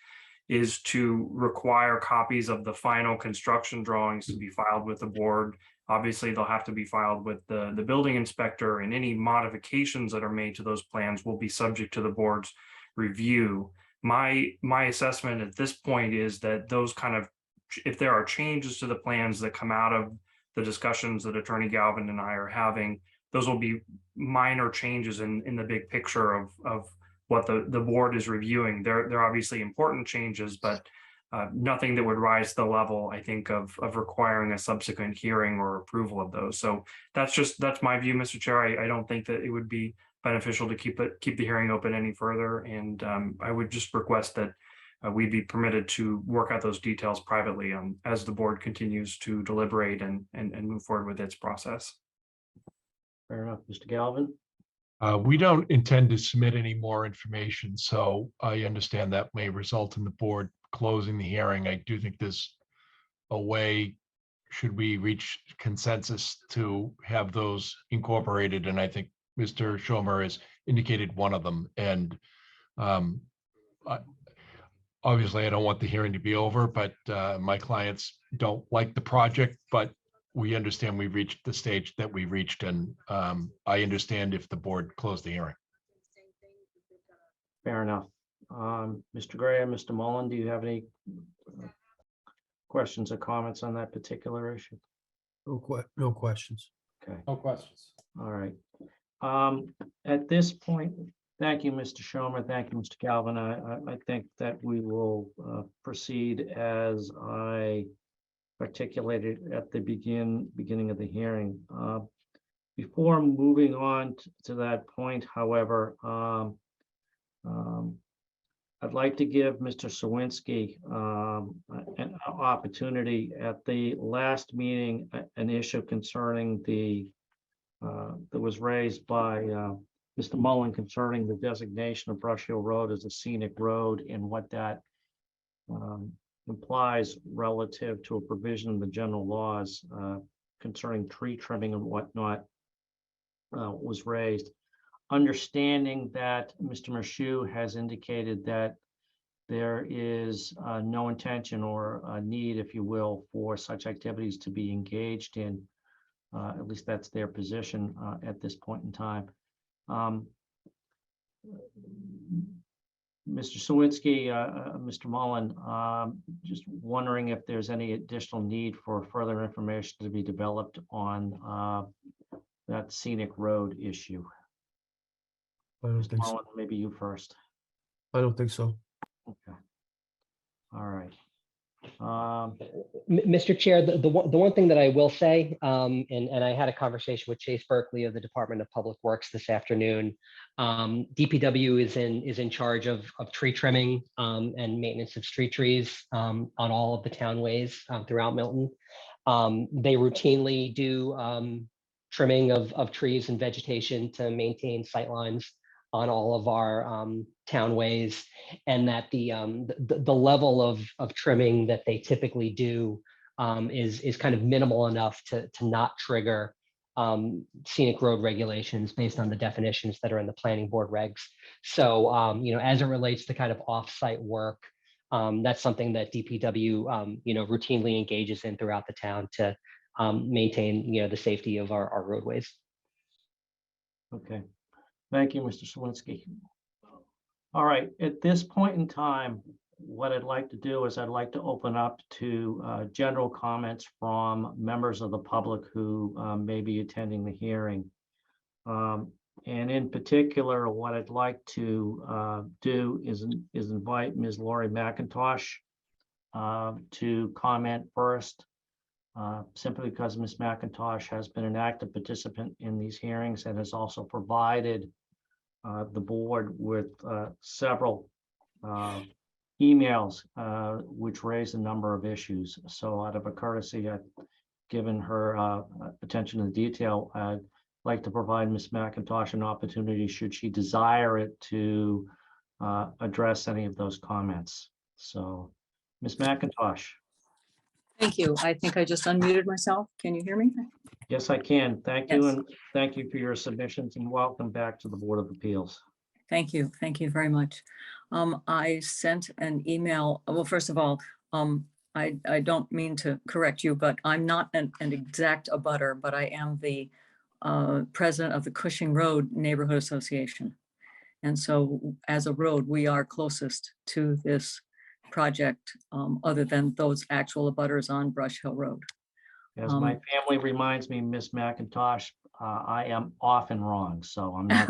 [SPEAKER 3] is to require copies of the final construction drawings to be filed with the board. Obviously, they'll have to be filed with the building inspector, and any modifications that are made to those plans will be subject to the board's review. My assessment at this point is that those kind of, if there are changes to the plans that come out of the discussions that Attorney Galvin and I are having, those will be minor changes in the big picture of what the board is reviewing. They're obviously important changes, but nothing that would rise to the level, I think, of requiring a subsequent hearing or approval of those. So that's my view, Mr. Chair. I don't think that it would be beneficial to keep the hearing open any further. And I would just request that we'd be permitted to work out those details privately as the board continues to deliberate and move forward with its process.
[SPEAKER 1] Fair enough. Mr. Galvin?
[SPEAKER 5] We don't intend to submit any more information, so I understand that may result in the board closing the hearing. I do think there's a way, should we reach consensus, to have those incorporated, and I think Mr. Schomer has indicated one of them. And obviously, I don't want the hearing to be over, but my clients don't like the project, but we understand we've reached the stage that we reached, and I understand if the board closed the hearing.
[SPEAKER 1] Fair enough. Mr. Gray, Mr. Mullen, do you have any questions or comments on that particular issue?
[SPEAKER 6] No questions.
[SPEAKER 1] Okay,
[SPEAKER 8] No questions.
[SPEAKER 1] all right. At this point, thank you, Mr. Schomer. Thank you, Mr. Galvin. I think that we will proceed as I articulated at the beginning of the hearing. Before moving on to that point, however, I'd like to give Mr. Sawinski an opportunity. At the last meeting, an issue concerning that was raised by Mr. Mullen concerning the designation of Brush Hill Road as a scenic road and what that implies relative to a provision in the general laws concerning tree trimming and whatnot was raised. Understanding that Mr. Mashu has indicated that there is no intention or a need, if you will, for such activities to be engaged in. At least that's their position at this point in time. Mr. Sawinski, Mr. Mullen, just wondering if there's any additional need for further information to be developed on that scenic road issue.
[SPEAKER 6] I don't
[SPEAKER 1] Mr.
[SPEAKER 6] think so.
[SPEAKER 1] Mullen, maybe you first.
[SPEAKER 6] I don't think so.
[SPEAKER 1] Okay. All right.
[SPEAKER 7] Mr. Chair, the one thing that I will say, and I had a conversation with Chase Berkeley of the Department of Public Works this afternoon. DPW is in charge of tree trimming and maintenance of street trees on all of the townways throughout Milton. They routinely do trimming of trees and vegetation to maintain sightlines on all of our townways, and that the level of trimming that they typically do is kind of minimal enough to not trigger scenic road regulations based on the definitions that are in the planning board regs. So, as it relates to kind of off-site work, that's something that DPW, routinely engages in throughout the town to maintain, the safety of our roadways.
[SPEAKER 1] Okay. Thank you, Mr. Sawinski. All right, at this point in time, what I'd like to do is I'd like to open up to general comments from members of the public who may be attending the hearing. And in particular, what I'd like to do is invite Ms. Lori McIntosh to comment first, simply because Ms. McIntosh has been an active participant in these hearings and has also provided the board with several emails which raise a number of issues. So out of a courtesy, I've given her attention to detail. I'd like to provide Ms. McIntosh an opportunity, should she desire it, to address any of those comments. So, Ms. McIntosh.
[SPEAKER 9] Thank you. I think I just unmuted myself. Can you hear me?
[SPEAKER 1] Yes, I can. Thank you,
[SPEAKER 9] Yes.
[SPEAKER 1] and thank you for your submissions, and welcome back to the Board of Appeals.
[SPEAKER 9] Thank you. Thank you very much. I sent an email. Well, first of all, I don't mean to correct you, but I'm not an exact abutter, but I am the president of the Cushing Road Neighborhood Association. And so as a road, we are closest to this project, other than those actual abutters on Brush Hill Road.
[SPEAKER 1] As my family reminds me, Miss McIntosh, I am often wrong, so I'm not.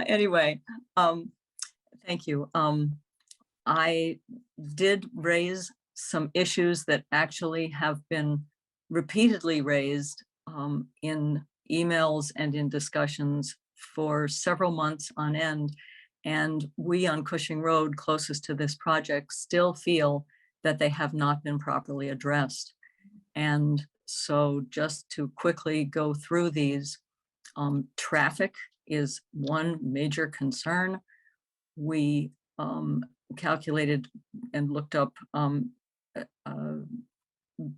[SPEAKER 9] Anyway, thank you. I did raise some issues that actually have been repeatedly raised in emails and in discussions for several months on end. And we on Cushing Road, closest to this project, still feel that they have not been properly addressed. And so just to quickly go through these, traffic is one major concern. We calculated and looked up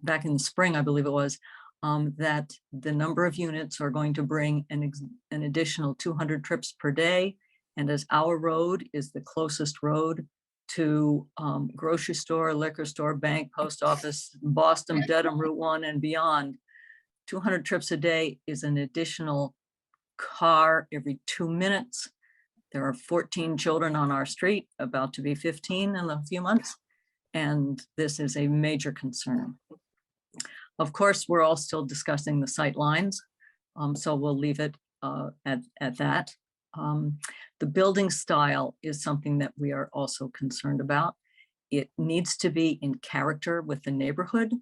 [SPEAKER 9] back in the spring, I believe it was, that the number of units are going to bring an additional 200 trips per day. And as our road is the closest road to grocery store, liquor store, bank, post office, Boston, Dedham, Route 1 and beyond, 200 trips a day is an additional car every 2 minutes. There are 14 children on our street, about to be 15 in a few months. And this is a major concern. Of course, we're all still discussing the sight lines, so we'll leave it at that. The building style is something that we are also concerned about. It needs to be in character with the neighborhood,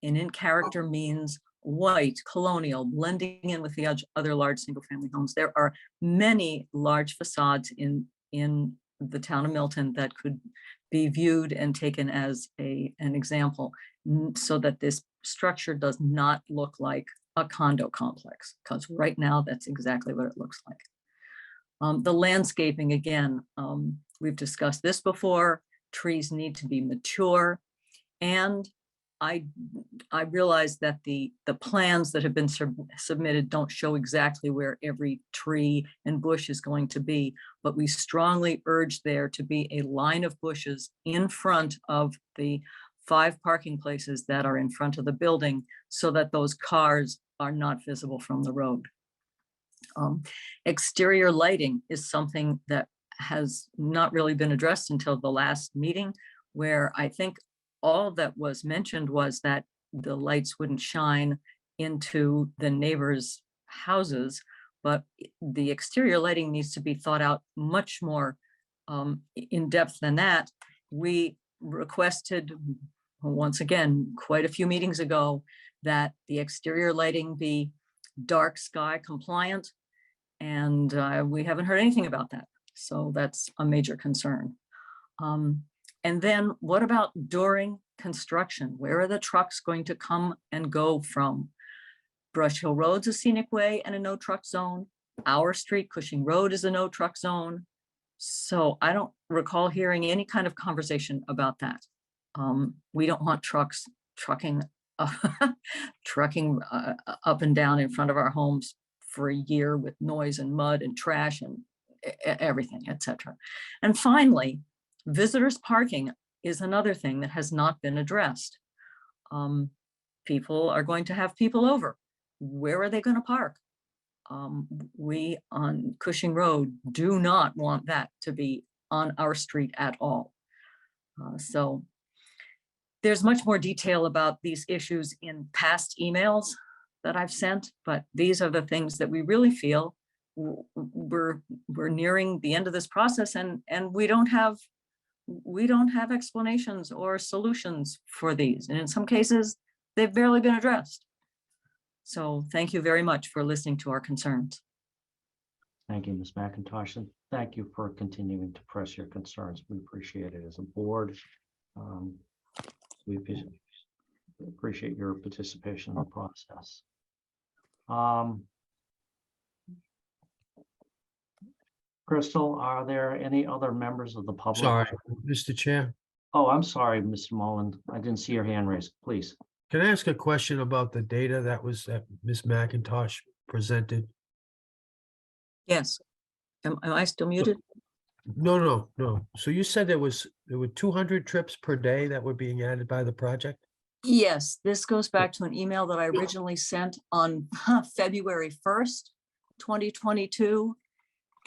[SPEAKER 9] and in character means white, colonial, blending in with the other large single-family homes. There are many large facades in the town of Milton that could be viewed and taken as an example, so that this structure does not look like a condo complex, because right now that's exactly what it looks like. The landscaping, again, we've discussed this before. Trees need to be mature, and I realize that the plans that have been submitted don't show exactly where every tree and bush is going to be, but we strongly urge there to be a line of bushes in front of the 5 parking places that are in front of the building, so that those cars are not visible from the road. Exterior lighting is something that has not really been addressed until the last meeting, where I think all that was mentioned was that the lights wouldn't shine into the neighbors' houses, but the exterior lighting needs to be thought out much more in depth than that. We requested, once again, quite a few meetings ago, that the exterior lighting be dark sky compliant, and we haven't heard anything about that. So that's a major concern. And then what about during construction? Where are the trucks going to come and go from? Brush Hill Road's a scenic way and a no truck zone. Our street, Cushing Road, is a no truck zone. So I don't recall hearing any kind of conversation about that. We don't want trucks trucking up and down in front of our homes for a year with noise and mud and trash and everything, etc. And finally, visitors parking is another thing that has not been addressed. People are going to have people over. Where are they going to park? We on Cushing Road do not want that to be on our street at all. So there's much more detail about these issues in past emails that I've sent, but these are the things that we really feel we're nearing the end of this process, and we don't have explanations or solutions for these. And in some cases, they've barely been addressed. So thank you very much for listening to our concerns.
[SPEAKER 1] Thank you, Ms. McIntosh, and thank you for continuing to press your concerns. We appreciate it as a board. We appreciate your participation in the process. Crystal, are there any other members of the public?
[SPEAKER 6] Sorry, Mr. Chair,
[SPEAKER 1] Oh, I'm sorry, Mr. Mullen. I didn't see your hand raised. Please.
[SPEAKER 6] can I ask a question about the data that Ms. McIntosh presented?
[SPEAKER 9] Yes. Am I still muted?
[SPEAKER 6] No. So you said there were 200 trips per day that were being added by the project?
[SPEAKER 9] Yes, this goes back to an email that I originally sent on February 1st, 2022.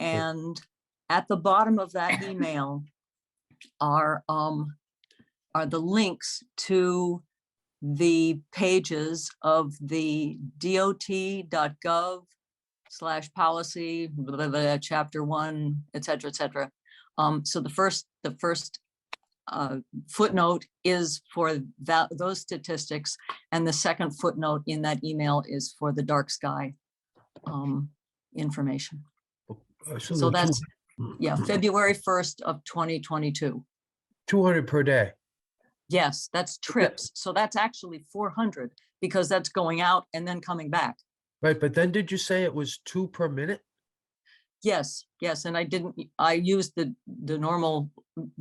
[SPEAKER 9] And at the bottom of that email are the links to the pages of the dot.gov/policy, chapter 1, et cetera, et cetera. So the first footnote is for those statistics, and the second footnote in that email is for the dark sky information. So that's, yeah, February 1st of 2022.
[SPEAKER 6] 200 per day.
[SPEAKER 9] Yes, that's trips. So that's actually 400 because that's going out and then coming back.
[SPEAKER 6] Right, but then did you say it was 2 per minute?
[SPEAKER 9] Yes, and I used the normal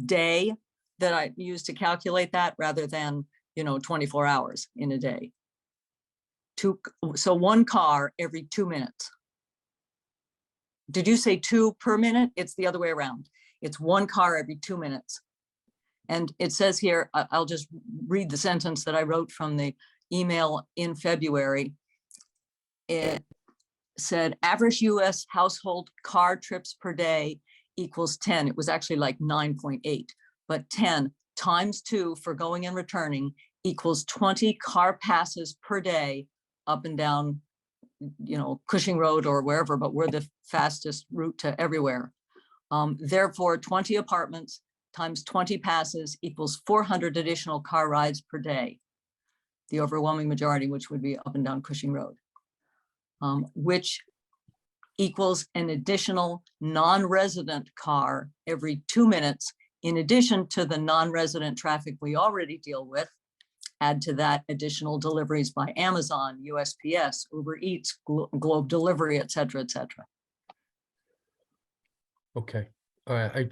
[SPEAKER 9] day that I used to calculate that rather than, 24 hours in a day. So one car every 2 minutes. Did you say 2 per minute? It's the other way around. It's one car every 2 minutes. And it says here, I'll just read the sentence that I wrote from the email in February. It said average US household car trips per day equals 10. It was actually like 9.8, but 10 times 2 for going and returning equals 20 car passes per day up and down, Cushing Road or wherever, but we're the fastest route to everywhere. Therefore, 20 apartments times 20 passes equals 400 additional car rides per day. The overwhelming majority, which would be up and down Cushing Road, which equals an additional non-resident car every 2 minutes, in addition to the non-resident traffic we already deal with. Add to that additional deliveries by Amazon, USPS, Uber Eats, Globe Delivery, et cetera, et cetera.
[SPEAKER 6] Okay, all right,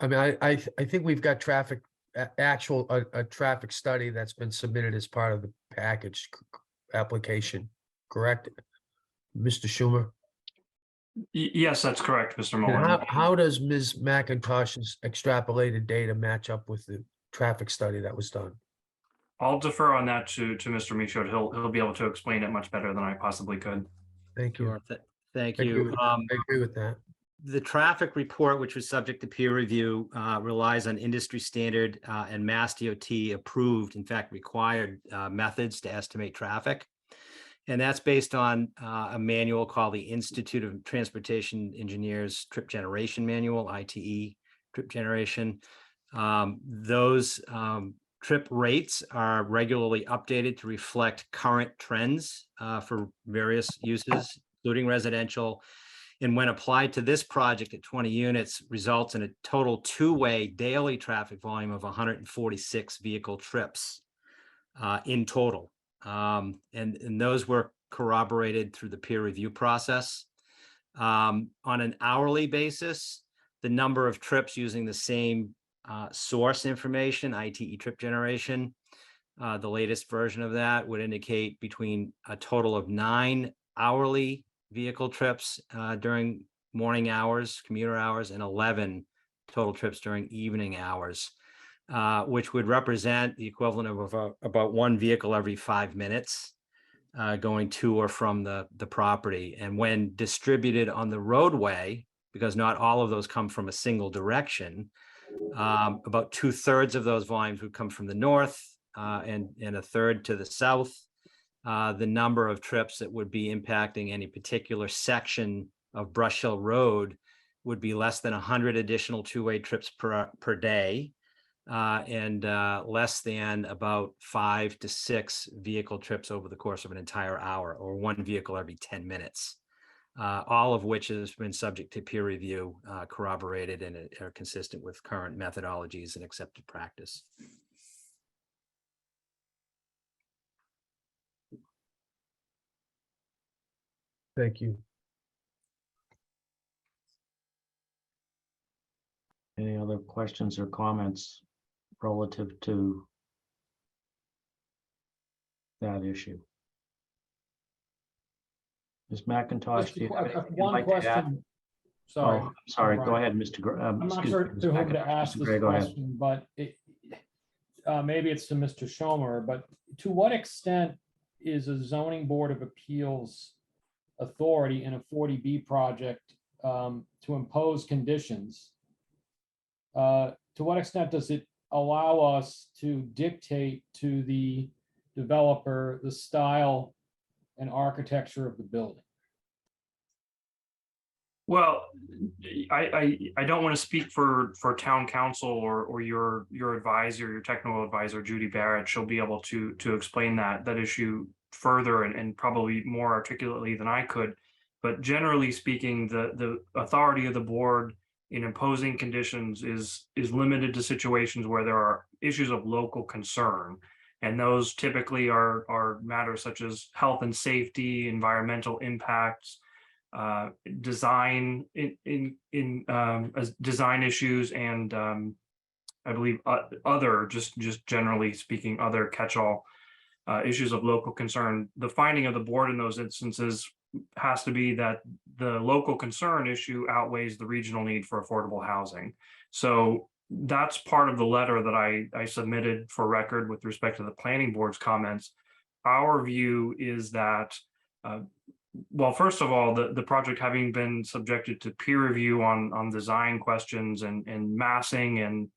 [SPEAKER 6] I think we've got traffic, a traffic study that's been submitted as part of the package application, correct? Mr. Schumer?
[SPEAKER 3] Yes, that's correct, Mr.
[SPEAKER 6] And
[SPEAKER 3] Mullen.
[SPEAKER 6] how does Ms. McIntosh's extrapolated data match up with the traffic study that was done?
[SPEAKER 3] I'll defer on that to Mr. Michaud. He'll be able to explain it much better than I possibly could.
[SPEAKER 6] Thank you.
[SPEAKER 4] Sure. Thank
[SPEAKER 6] I agree
[SPEAKER 4] you.
[SPEAKER 6] with that. I agree with that.
[SPEAKER 4] The traffic report, which was subject to peer review, relies on industry standard and Mass DOT approved, in fact, required methods to estimate traffic. And that's based on a manual called the Institute of Transportation Engineers Trip Generation Manual, ITE Trip Generation. Those trip rates are regularly updated to reflect current trends for various uses, including residential. And when applied to this project at 20 units, results in a total two-way daily traffic volume of 146 vehicle trips in total. And those were corroborated through the peer review process. On an hourly basis, the number of trips using the same source information, ITE Trip Generation, the latest version of that would indicate between a total of 9 hourly vehicle trips during morning hours, commuter hours, and 11 total trips during evening hours, which would represent the equivalent of about 1 vehicle every 5 minutes going to or from the property. And when distributed on the roadway, because not all of those come from a single direction, about 2/3 of those volumes would come from the north and a third to the south. The number of trips that would be impacting any particular section of Brush Hill Road would be less than 100 additional two-way trips per day, and less than about 5 to 6 vehicle trips over the course of an entire hour, or 1 vehicle every 10 minutes. All of which has been subject to peer review, corroborated, and are consistent with current methodologies and accepted practice.
[SPEAKER 6] Thank you.
[SPEAKER 1] Any other questions or comments relative to that issue? Ms. McIntosh,
[SPEAKER 8] Just
[SPEAKER 1] do you have anything you'd
[SPEAKER 8] one
[SPEAKER 1] like to add?
[SPEAKER 8] question, Sorry.
[SPEAKER 1] Oh, sorry, go
[SPEAKER 8] Brian.
[SPEAKER 1] ahead, Mr.
[SPEAKER 8] I'm not
[SPEAKER 1] excuse
[SPEAKER 8] sure
[SPEAKER 1] me, Ms.
[SPEAKER 8] to whom to
[SPEAKER 1] McIntosh.
[SPEAKER 8] ask
[SPEAKER 1] Mr.
[SPEAKER 8] this
[SPEAKER 1] Gray, go ahead.
[SPEAKER 8] question, but maybe it's to Mr. Schomer, but to what extent is a zoning board of appeals authority in a 40B project to impose conditions? To what extent does it allow us to dictate to the developer the style and architecture of the building?
[SPEAKER 3] Well, I don't want to speak for town council or your advisor, your technical advisor, Judy Barrett. She'll be able to explain that issue further and probably more articulately than I could. But generally speaking, the authority of the board in imposing conditions is limited to situations where there are issues of local concern. And those typically are matters such as health and safety, environmental impacts, design as design issues, and I believe other just generally speaking other catch-all issues of local concern. The finding of the board in those instances has to be that the local concern issue outweighs the regional need for affordable housing. So that's part of the letter that I submitted for record with respect to the planning board's comments. Our view is that well, first of all, the project having been subjected to peer review on design questions and massing and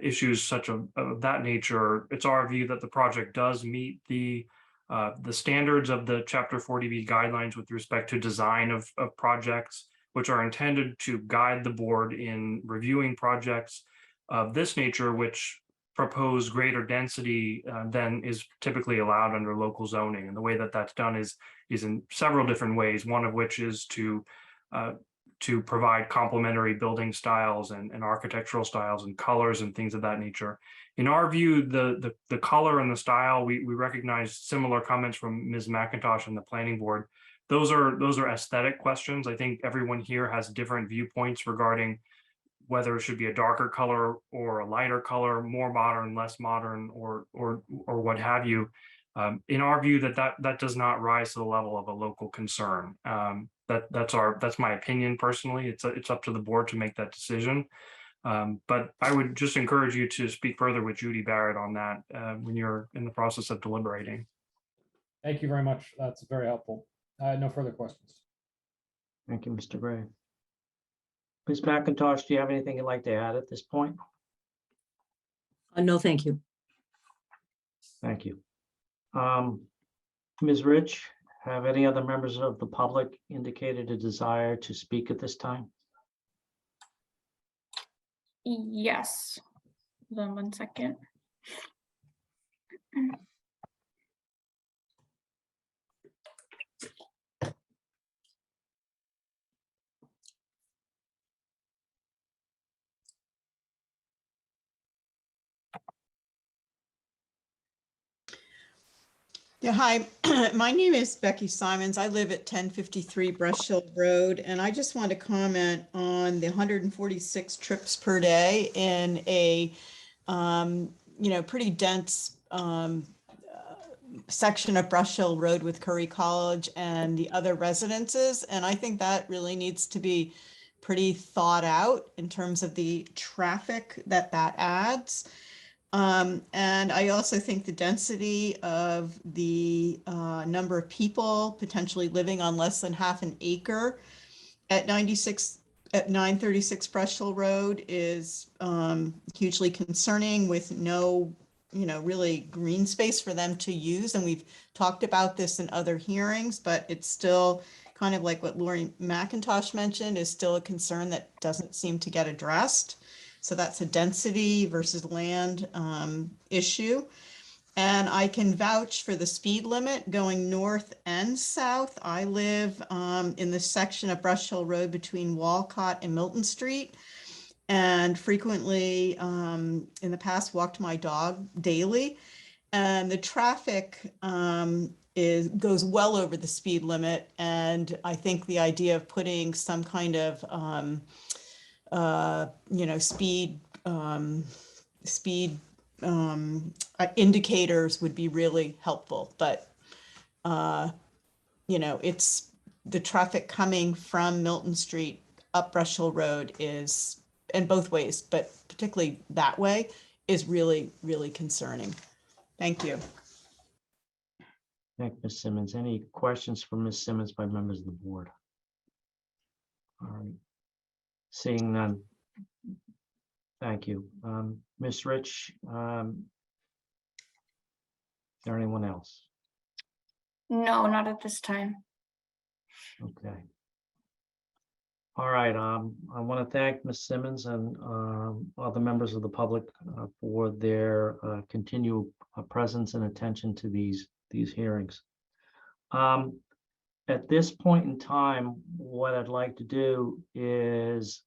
[SPEAKER 3] issues such of that nature, it's our view that the project does meet the standards of the Chapter 40B guidelines with respect to design of projects, which are intended to guide the board in reviewing projects of this nature, which propose greater density than is typically allowed under local zoning. And the way that that's done is in several different ways, one of which is to provide complementary building styles and architectural styles and colors and things of that nature. In our view, the color and the style, we recognize similar comments from Ms. McIntosh and the planning board. Those are aesthetic questions. I think everyone here has different viewpoints regarding whether it should be a darker color or a lighter color, more modern, less modern, or what have you. In our view, that does not rise to the level of a local concern. That's my opinion personally. It's up to the board to make that decision. But I would just encourage you to speak further with Judy Barrett on that when you're in the process of deliberating.
[SPEAKER 8] Thank you very much. That's very helpful. I had no further questions.
[SPEAKER 1] Thank you, Mr. Gray. Ms. McIntosh, do you have anything you'd like to add at this point?
[SPEAKER 9] No, thank you.
[SPEAKER 1] Thank you. Ms. Rich, have any other members of the public indicated a desire to speak at this time?
[SPEAKER 2] Yes. Hold on one second.
[SPEAKER 10] Yeah, hi. My name is Becky Simons. I live at 1053 Brush Hill Road, and I just want to comment on the 146 trips per day in a, pretty dense section of Brush Hill Road with Curry College and the other residences. And I think that really needs to be pretty thought out in terms of the traffic that adds. And I also think the density of the number of people potentially living on less than half an acre at 936 Brush Hill Road is hugely concerning, with no, really green space for them to use. And we've talked about this in other hearings, but it's still kind of like what Lori McIntosh mentioned, is still a concern that doesn't seem to get addressed. So that's a density versus land issue. And I can vouch for the speed limit going north and south. I live in the section of Brush Hill Road between Walcott and Milton Street, and frequently in the past walked my dog daily. And the traffic goes well over the speed limit. And I think the idea of putting some kind of speed indicators would be really helpful. But it's the traffic coming from Milton Street up Brush Hill Road is, and both ways, but particularly that way, is really, really concerning. Thank you.
[SPEAKER 1] Thank Ms. Simmons. Any questions for Ms. Simmons by members of the board? All right. Seeing none. Thank you. Ms. Rich, is there anyone else?
[SPEAKER 2] No, not at this time.
[SPEAKER 1] Okay. All right, I want to thank Ms. Simmons and other members of the public for their continued presence and attention to these hearings. At this point in time, what I'd like to do is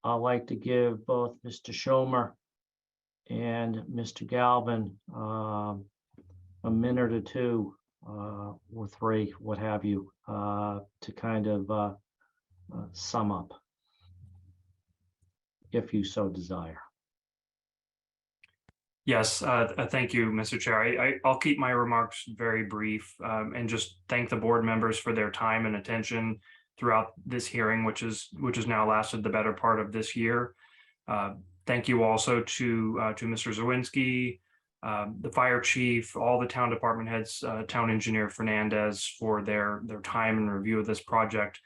[SPEAKER 1] I'd like to give both Mr. Schomer and Mr. Galvin a minute or two or three, what have you, to kind of sum up, if you so desire.
[SPEAKER 3] Yes, thank you, Mr. Chair. I'll keep my remarks very brief and just thank the board members for their time and attention throughout this hearing, which has now lasted the better part of this year. Thank you also to Mr. Zawinski, the fire chief, all the town department heads, town engineer Fernandez for their time and review of this project,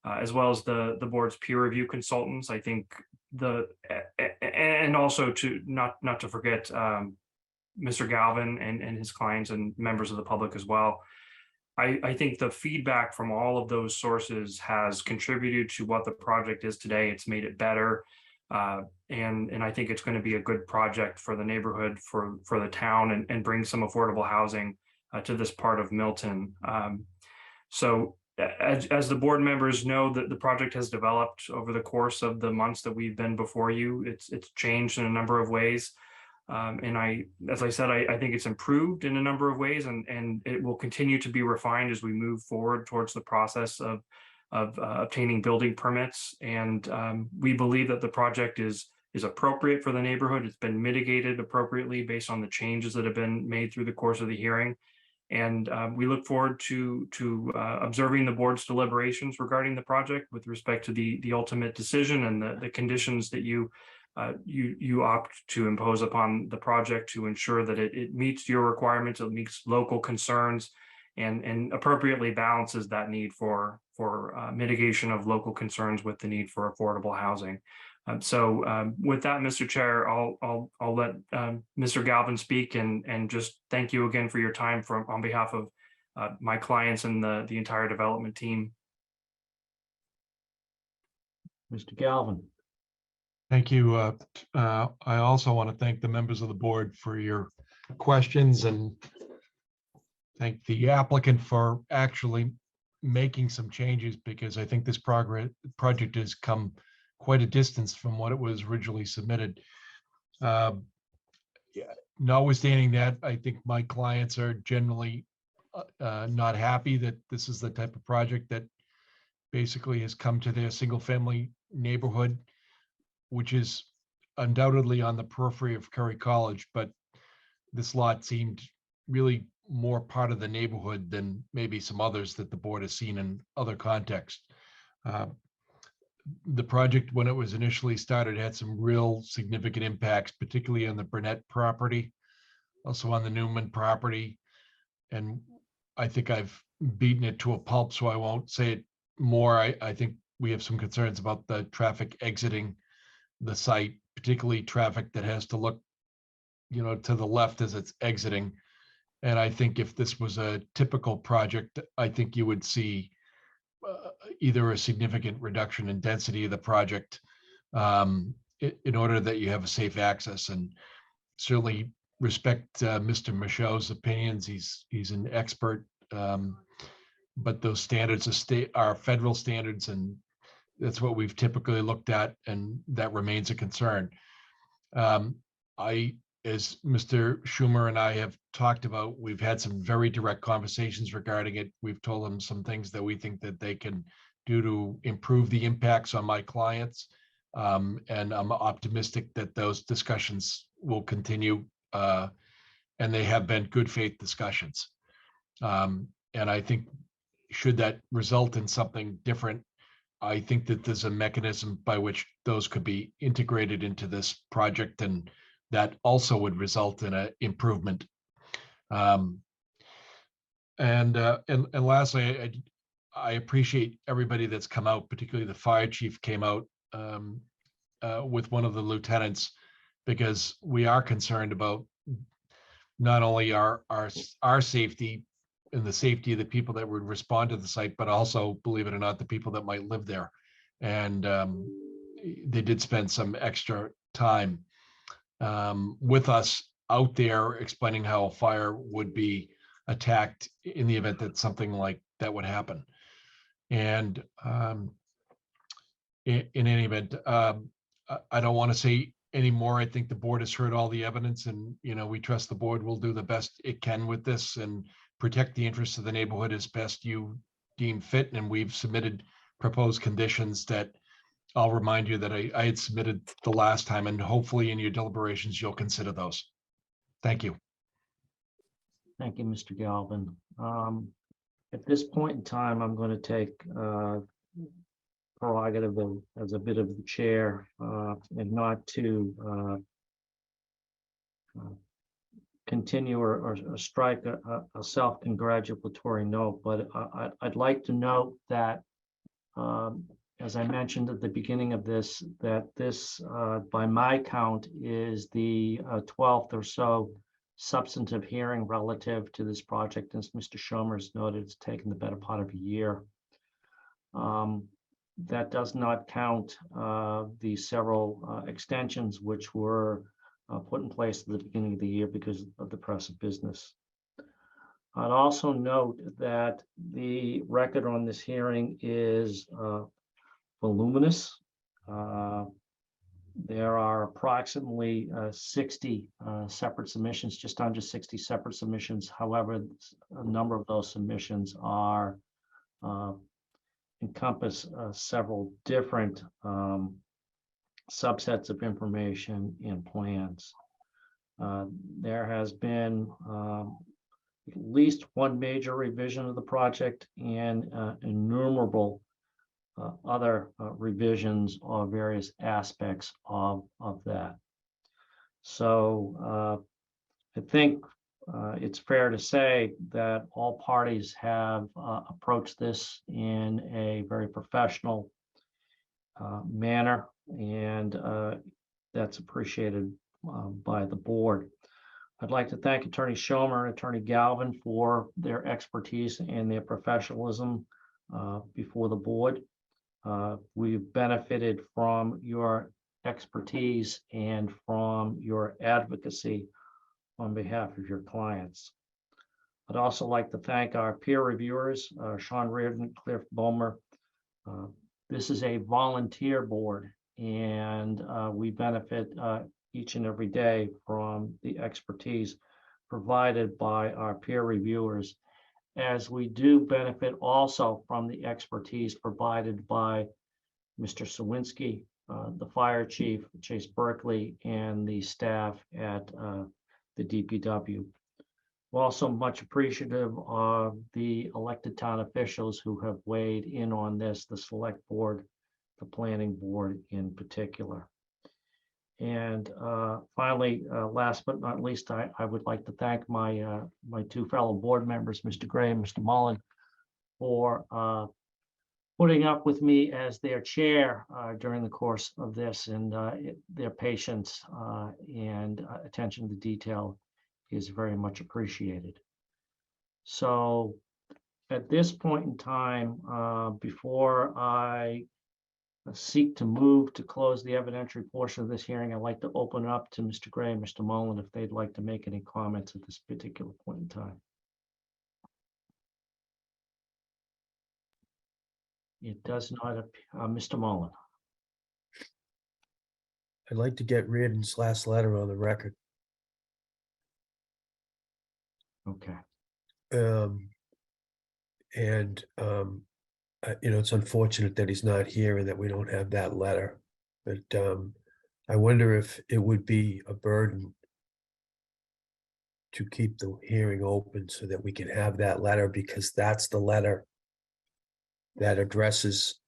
[SPEAKER 3] as well as the board's peer review consultants. I think and also to not to forget Mr. Galvin and his clients and members of the public as well. I think the feedback from all of those sources has contributed to what the project is today. It's made it better. And I think it's going to be a good project for the neighborhood, for the town, and bring some affordable housing to this part of Milton. So as the board members know, that the project has developed over the course of the months that we've been before you. It's changed in a number of ways. And as I said, I think it's improved in a number of ways, and it will continue to be refined as we move forward towards the process of obtaining building permits. And we believe that the project is appropriate for the neighborhood. It's been mitigated appropriately based on the changes that have been made through the course of the hearing. And we look forward to observing the board's deliberations regarding the project with respect to the ultimate decision and the conditions that you opt to impose upon the project to ensure that it meets your requirements, it meets local concerns, and appropriately balances that need for mitigation of local concerns with the need for affordable housing. So with that, Mr. Chair, I'll let Mr. Galvin speak and just thank you again for your time on behalf of my clients and the entire development team.
[SPEAKER 1] Mr. Galvin.
[SPEAKER 5] Thank you. I also want to thank the members of the board for your questions and thank the applicant for actually making some changes, because I think this project has come quite a distance from what it was originally submitted. Notwithstanding that, I think my clients are generally not happy that this is the type of project that basically has come to their single family neighborhood, which is undoubtedly on the periphery of Curry College, but this lot seemed really more part of the neighborhood than maybe some others that the board has seen in other contexts. The project, when it was initially started, had some real significant impacts, particularly on the Burnett property, also on the Newman property. And I think I've beaten it to a pulp, so I won't say it more. I think we have some concerns about the traffic exiting the site, particularly traffic that has to look, to the left as it's exiting. And I think if this was a typical project, I think you would see either a significant reduction in density of the project in order that you have a safe access, and certainly respect Mr. Michaud's opinions. He's an expert, but those standards are federal standards, and that's what we've typically looked at, and that remains a concern. As Mr. Schumer and I have talked about, we've had some very direct conversations regarding it. We've told them some things that we think that they can do to improve the impacts on my clients. And I'm optimistic that those discussions will continue, and they have been good faith discussions. And I think should that result in something different, I think that there's a mechanism by which those could be integrated into this project, and that also would result in an improvement. And lastly, I appreciate everybody that's come out, particularly the fire chief came out with one of the lieutenants, because we are concerned about not only our safety and the safety of the people that would respond to the site, but also, believe it or not, the people that might live there. And they did spend some extra time with us out there explaining how a fire would be attacked in the event that something like that would happen. And in any event, I don't want to say anymore. I think the board has heard all the evidence, and we trust the board will do the best it can with this and protect the interests of the neighborhood as best you deem fit. And we've submitted proposed conditions that I'll remind you that I had submitted the last time, and hopefully in your deliberations you'll consider those. Thank you.
[SPEAKER 1] Thank you, Mr. Galvin. At this point in time, I'm going to take prerogative as a bit of the chair and not to continue or strike a self-congratulatory note, but I'd like to note that as I mentioned at the beginning of this, that this, by my count, is the 12th or so substantive hearing relative to this project. As Mr. Schomer's noted, it's taken the better part of a year. That does not count the several extensions which were put in place at the beginning of the year because of the press of business. I'd also note that the record on this hearing is voluminous. There are approximately 60 separate submissions, just under 60 separate submissions. However, a number of those submissions are encompass several different subsets of information and plans. There has been at least one major revision of the project and innumerable other revisions of various aspects of that. So I think it's fair to say that all parties have approached this in a very professional manner, and that's appreciated by the board. I'd like to thank Attorney Schomer and Attorney Galvin for their expertise and their professionalism before the board. We've benefited from your expertise and from your advocacy on behalf of your clients. I'd also like to thank our peer reviewers, Sean Reardon, Cliff Bomer. This is a volunteer board, and we benefit each and every day from the expertise provided by our peer reviewers, as we do benefit also from the expertise provided by Mr. Sawinski, the fire chief, Chase Berkeley, and the staff at the DPW. We're also much appreciative of the elected town officials who have weighed in on this, the select board, the planning board in particular. And finally, last but not least, I would like to thank my my two fellow board members, Mr. Gray and Mr. Mullen, for putting up with me as their chair during the course of this, and their patience and attention to detail is very much appreciated. So at this point in time, before I seek to move to close the evidentiary portion of this hearing, I'd like to open it up to Mr. Gray and Mr. Mullen if they'd like to make any comments at this particular point in time. It does not appear. Mr. Mullen.
[SPEAKER 6] I'd like to get Reardon's last letter on the record.
[SPEAKER 1] Okay.
[SPEAKER 6] It's unfortunate that he's not here and that we don't have that letter, but I wonder if it would be a burden to keep the hearing open so that we can have that letter, because that's the letter that addresses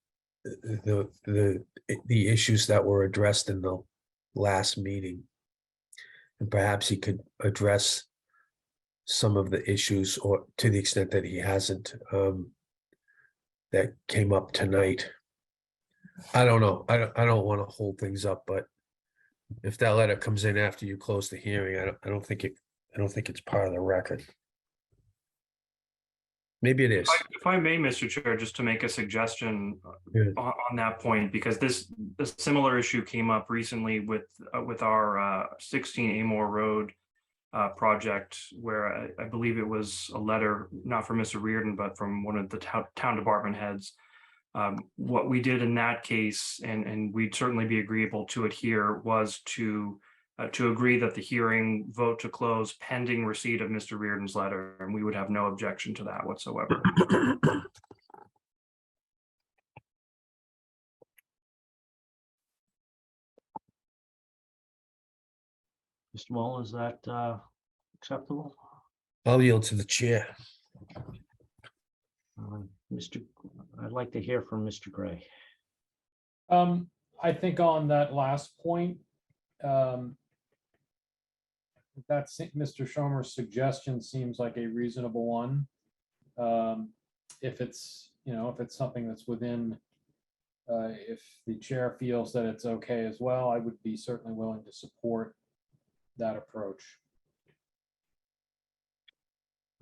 [SPEAKER 6] the issues that were addressed in the last meeting. And perhaps he could address some of the issues, or to the extent that he hasn't, that came up tonight. I don't know. I don't want to hold things up, but if that letter comes in after you close the hearing, I don't think it's part of the record. Maybe it is.
[SPEAKER 3] If I may, Mr. Chair, just to make a suggestion
[SPEAKER 6] Yeah.
[SPEAKER 3] on that point, because a similar issue came up recently with our 16 Amore Road project, where I believe it was a letter, not from Mr. Reardon, but from one of the town department heads. What we did in that case, and we'd certainly be agreeable to it here, was to agree that the hearing vote to close pending receipt of Mr. Reardon's letter, and we would have no objection to that whatsoever.
[SPEAKER 1] Mr. Mullin, is that acceptable?
[SPEAKER 6] I'll yield to the chair.
[SPEAKER 1] I'd like to hear from Mr. Gray.
[SPEAKER 8] I think on that last point, that's Mr. Schomer's suggestion seems like a reasonable one. If it's, if it's something that's within, if the chair feels that it's okay as well, I would be certainly willing to support that approach.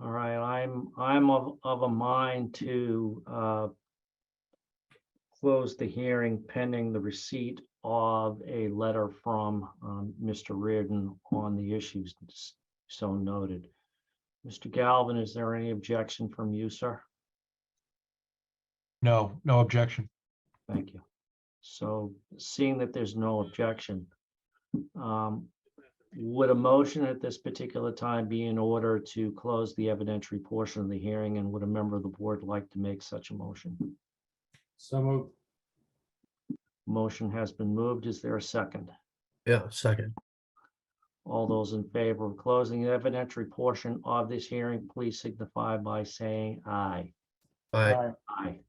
[SPEAKER 1] All right, I'm of a mind to close the hearing pending the receipt of a letter from Mr. Reardon on the issues so noted. Mr. Galvin, is there any objection from you, sir?
[SPEAKER 5] No objection.
[SPEAKER 1] Thank you. So seeing that there's no objection, would a motion at this particular time be in order to close the evidentiary portion of the hearing, and would a member of the board like to make such a motion?
[SPEAKER 8] So moved.
[SPEAKER 1] Motion has been moved. Is there a second?
[SPEAKER 6] Yeah, second.
[SPEAKER 1] All those in favor of closing the evidentiary portion of this hearing, please signify by saying aye.
[SPEAKER 6] Aye.
[SPEAKER 1] Aye.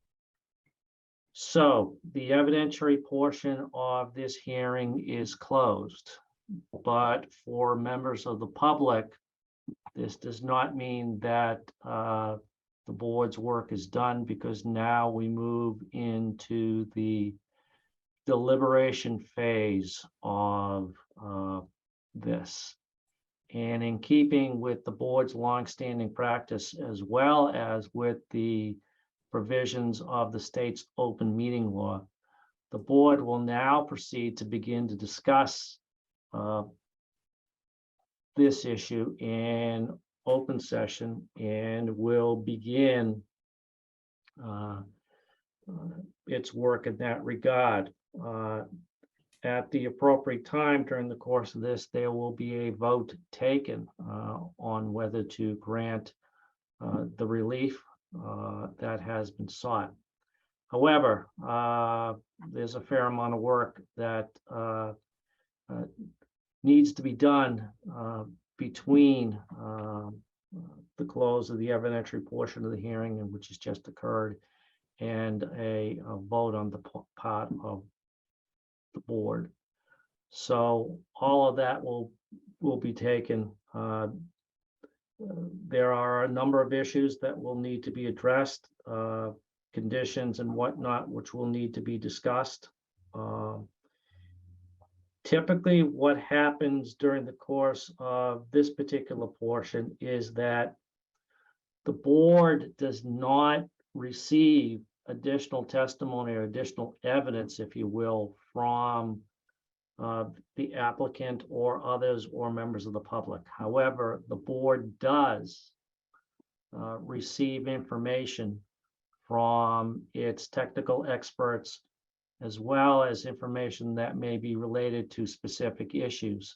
[SPEAKER 1] So the evidentiary portion of this hearing is closed. But for members of the public, this does not mean that the board's work is done, because now we move into the deliberation phase of this. And in keeping with the board's longstanding practice, as well as with the provisions of the state's open meeting law, the board will now proceed to begin to discuss this issue in open session, and will begin its work in that regard. At the appropriate time during the course of this, there will be a vote taken on whether to grant the relief that has been sought. However, there's a fair amount of work that needs to be done between the close of the evidentiary portion of the hearing, and which has just occurred, and a vote on the part of the board. So all of that will be taken. There are a number of issues that will need to be addressed, conditions and whatnot, which will need to be discussed. Typically, what happens during the course of this particular portion is that the board does not receive additional testimony or additional evidence, if you will, from the applicant or others or members of the public. However, the board does receive information from its technical experts, as well as information that may be related to specific issues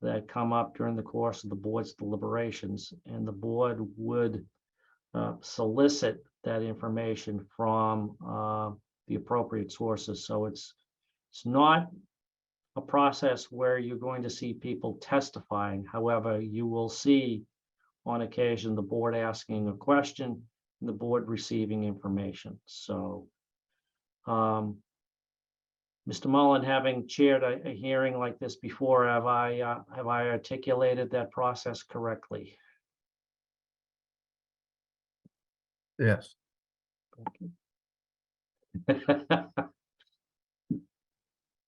[SPEAKER 1] that come up during the course of the board's deliberations. And the board would solicit that information from the appropriate sources. So it's not a process where you're going to see people testifying. However, you will see on occasion the board asking a question and the board receiving information. So Mr. Mullen, having chaired a hearing like this before, have I articulated that process correctly?
[SPEAKER 6] Yes.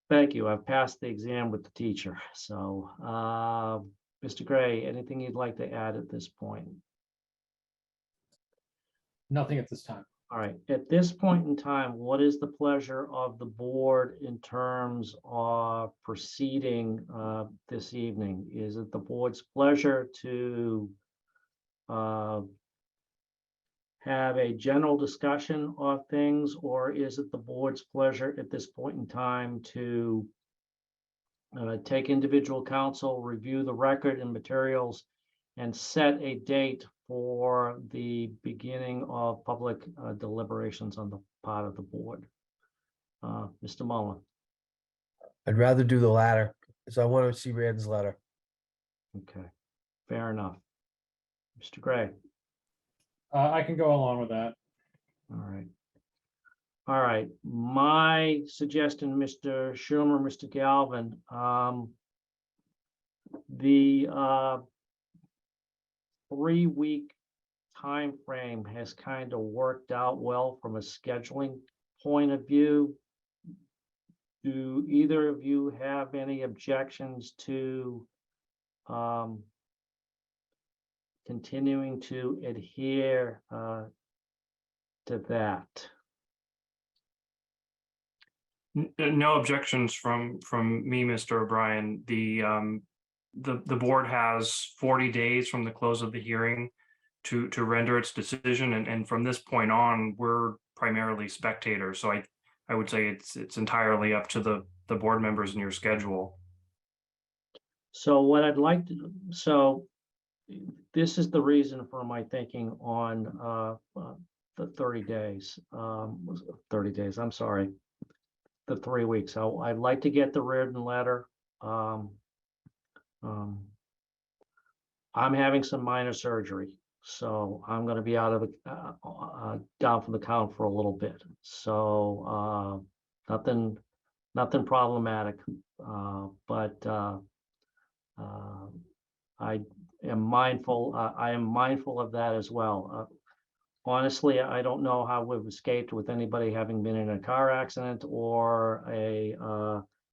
[SPEAKER 1] Thank you. I've passed the exam with the teacher. So, Mr. Gray, anything you'd like to add at this point?
[SPEAKER 8] Nothing at this time.
[SPEAKER 1] All right, at this point in time, what is the pleasure of the board in terms of proceeding this evening? Is it the board's pleasure to have a general discussion of things, or is it the board's pleasure at this point in time to take individual counsel, review the record and materials, and set a date for the beginning of public deliberations on the part of the board? Mr. Mullen?
[SPEAKER 6] I'd rather do the latter, because I want to see Rand's letter.
[SPEAKER 1] Okay, fair enough. Mr. Gray?
[SPEAKER 8] I can go along with that.
[SPEAKER 1] All right. All right, my suggestion, Mr. Schumer, Mr. Galvin, the 3-week time frame has kind of worked out well from a scheduling point of view. Do either of you have any objections to continuing to adhere to that?
[SPEAKER 3] No objections from me, Mr. O'Brien. The board has 40 days from the close of the hearing to render its decision, and from this point on, we're primarily spectators. So I would say it's entirely up to the board members and your schedule.
[SPEAKER 1] So what I'd like to, so this is the reason for my thinking on the 30 days, 30 days, I'm sorry, the 3 weeks. I'd like to get the written letter. I'm having some minor surgery, so I'm going to be out of the down from the count for a little bit. So nothing problematic, but I am mindful. I am mindful of that as well. Honestly, I don't know how we've escaped with anybody having been in a car accident or a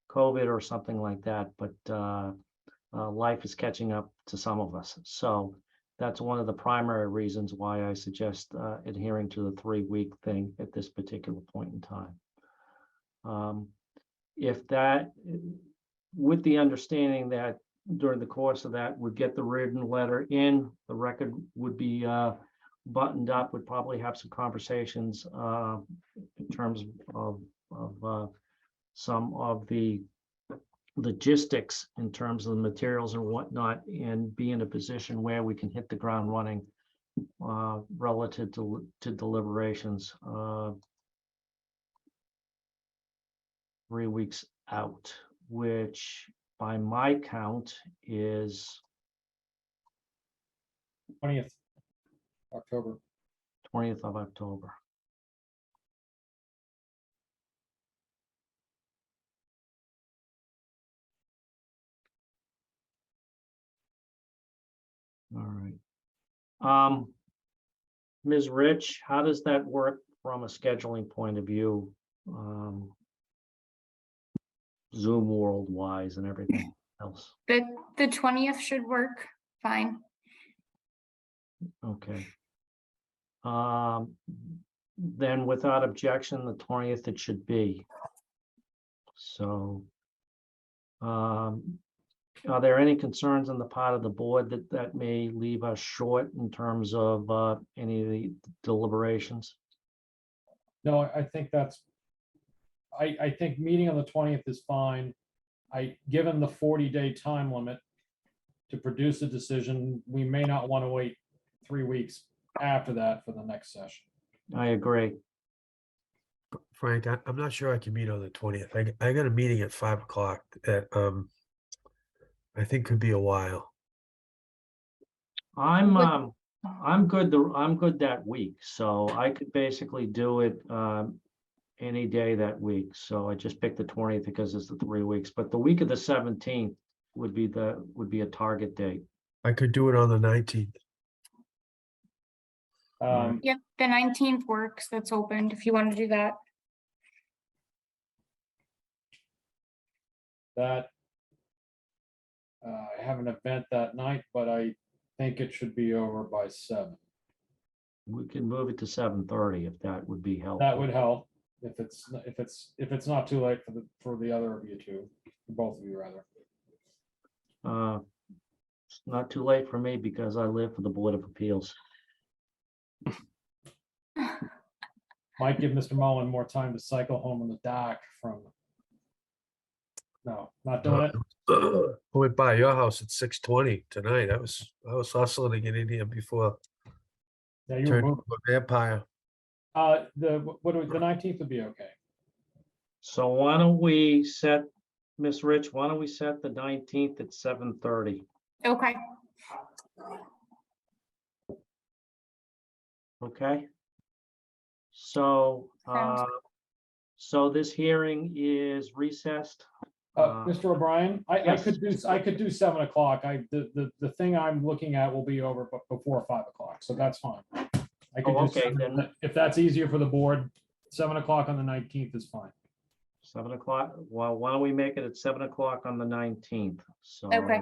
[SPEAKER 1] COVID or something like that, but life is catching up to some of us. So that's one of the primary reasons why I suggest adhering to the 3-week thing at this particular point in time. If that, with the understanding that during the course of that, would get the written letter in, the record would be buttoned up, would probably have some conversations in terms of some of the logistics in terms of the materials and whatnot, and be in a position where we can hit the ground running relative to deliberations 3 weeks out, which by my count is
[SPEAKER 8] 20th October.
[SPEAKER 1] 20th of October. All right. Ms. Rich, how does that work from a scheduling point of view? Zoom world wise and everything else.
[SPEAKER 2] The 20th should work fine.
[SPEAKER 1] Okay. Then without objection, the 20th it should be. So, are there any concerns on the part of the board that may leave us short in terms of any of the deliberations?
[SPEAKER 8] No, I think that's, I think meeting on the 20th is fine. Given the 40-day time limit to produce a decision, we may not want to wait 3 weeks after that for the next session.
[SPEAKER 1] I agree.
[SPEAKER 6] Frank, I'm not sure I can meet on the 20th. I got a meeting at 5 o'clock that I think could be a while.
[SPEAKER 1] I'm good. I'm good that week, so I could basically do it any day that week. So I just picked the 20th because it's the 3 weeks, but the week of the 17th would be a target date.
[SPEAKER 6] I could do it on the 19th.
[SPEAKER 2] Yep, the 19th works. That's opened if you want to do that.
[SPEAKER 8] That I have an event that night, but I think it should be over by 7.
[SPEAKER 1] We can move it to 7:30 if that would be helpful.
[SPEAKER 8] That would help if it's not too late for the other of you two, both of you rather.
[SPEAKER 1] It's not too late for me because I live for the Board of Appeals.
[SPEAKER 8] Might give Mr. Mullen more time to cycle home in the dark from. No, not doing it.
[SPEAKER 6] I went by your house at 6:20 tonight. I was hustling to get in here before
[SPEAKER 8] Yeah, you were
[SPEAKER 6] turning
[SPEAKER 8] moving.
[SPEAKER 6] into a vampire.
[SPEAKER 8] The 19th would be okay.
[SPEAKER 1] So why don't we set, Miss Rich, why don't we set the 19th at 7:30?
[SPEAKER 2] Okay.
[SPEAKER 1] Okay. So,
[SPEAKER 2] Sounds
[SPEAKER 1] so this hearing is recessed.
[SPEAKER 8] Mr. O'Brien, I
[SPEAKER 1] yes.
[SPEAKER 8] could do 7 o'clock. The thing I'm looking at will be over before 5 o'clock, so that's fine. I could
[SPEAKER 1] Oh,
[SPEAKER 8] do
[SPEAKER 1] okay,
[SPEAKER 8] 7
[SPEAKER 1] then.
[SPEAKER 8] if that's easier for the board, 7 o'clock on the 19th is fine.
[SPEAKER 1] 7 o'clock. Well, why don't we make it at 7 o'clock on the 19th? So.
[SPEAKER 2] Okay.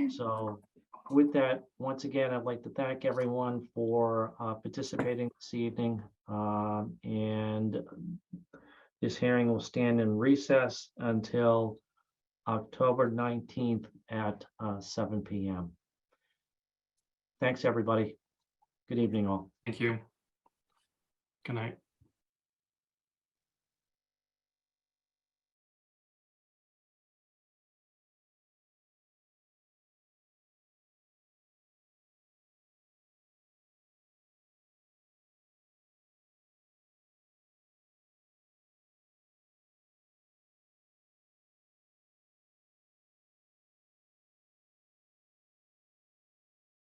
[SPEAKER 1] So with that, once again, I'd like to thank everyone for participating this evening. And this hearing will stand in recess until October 19th at 7 p.m. Thanks, everybody. Good evening, all.
[SPEAKER 3] Thank you. Good night.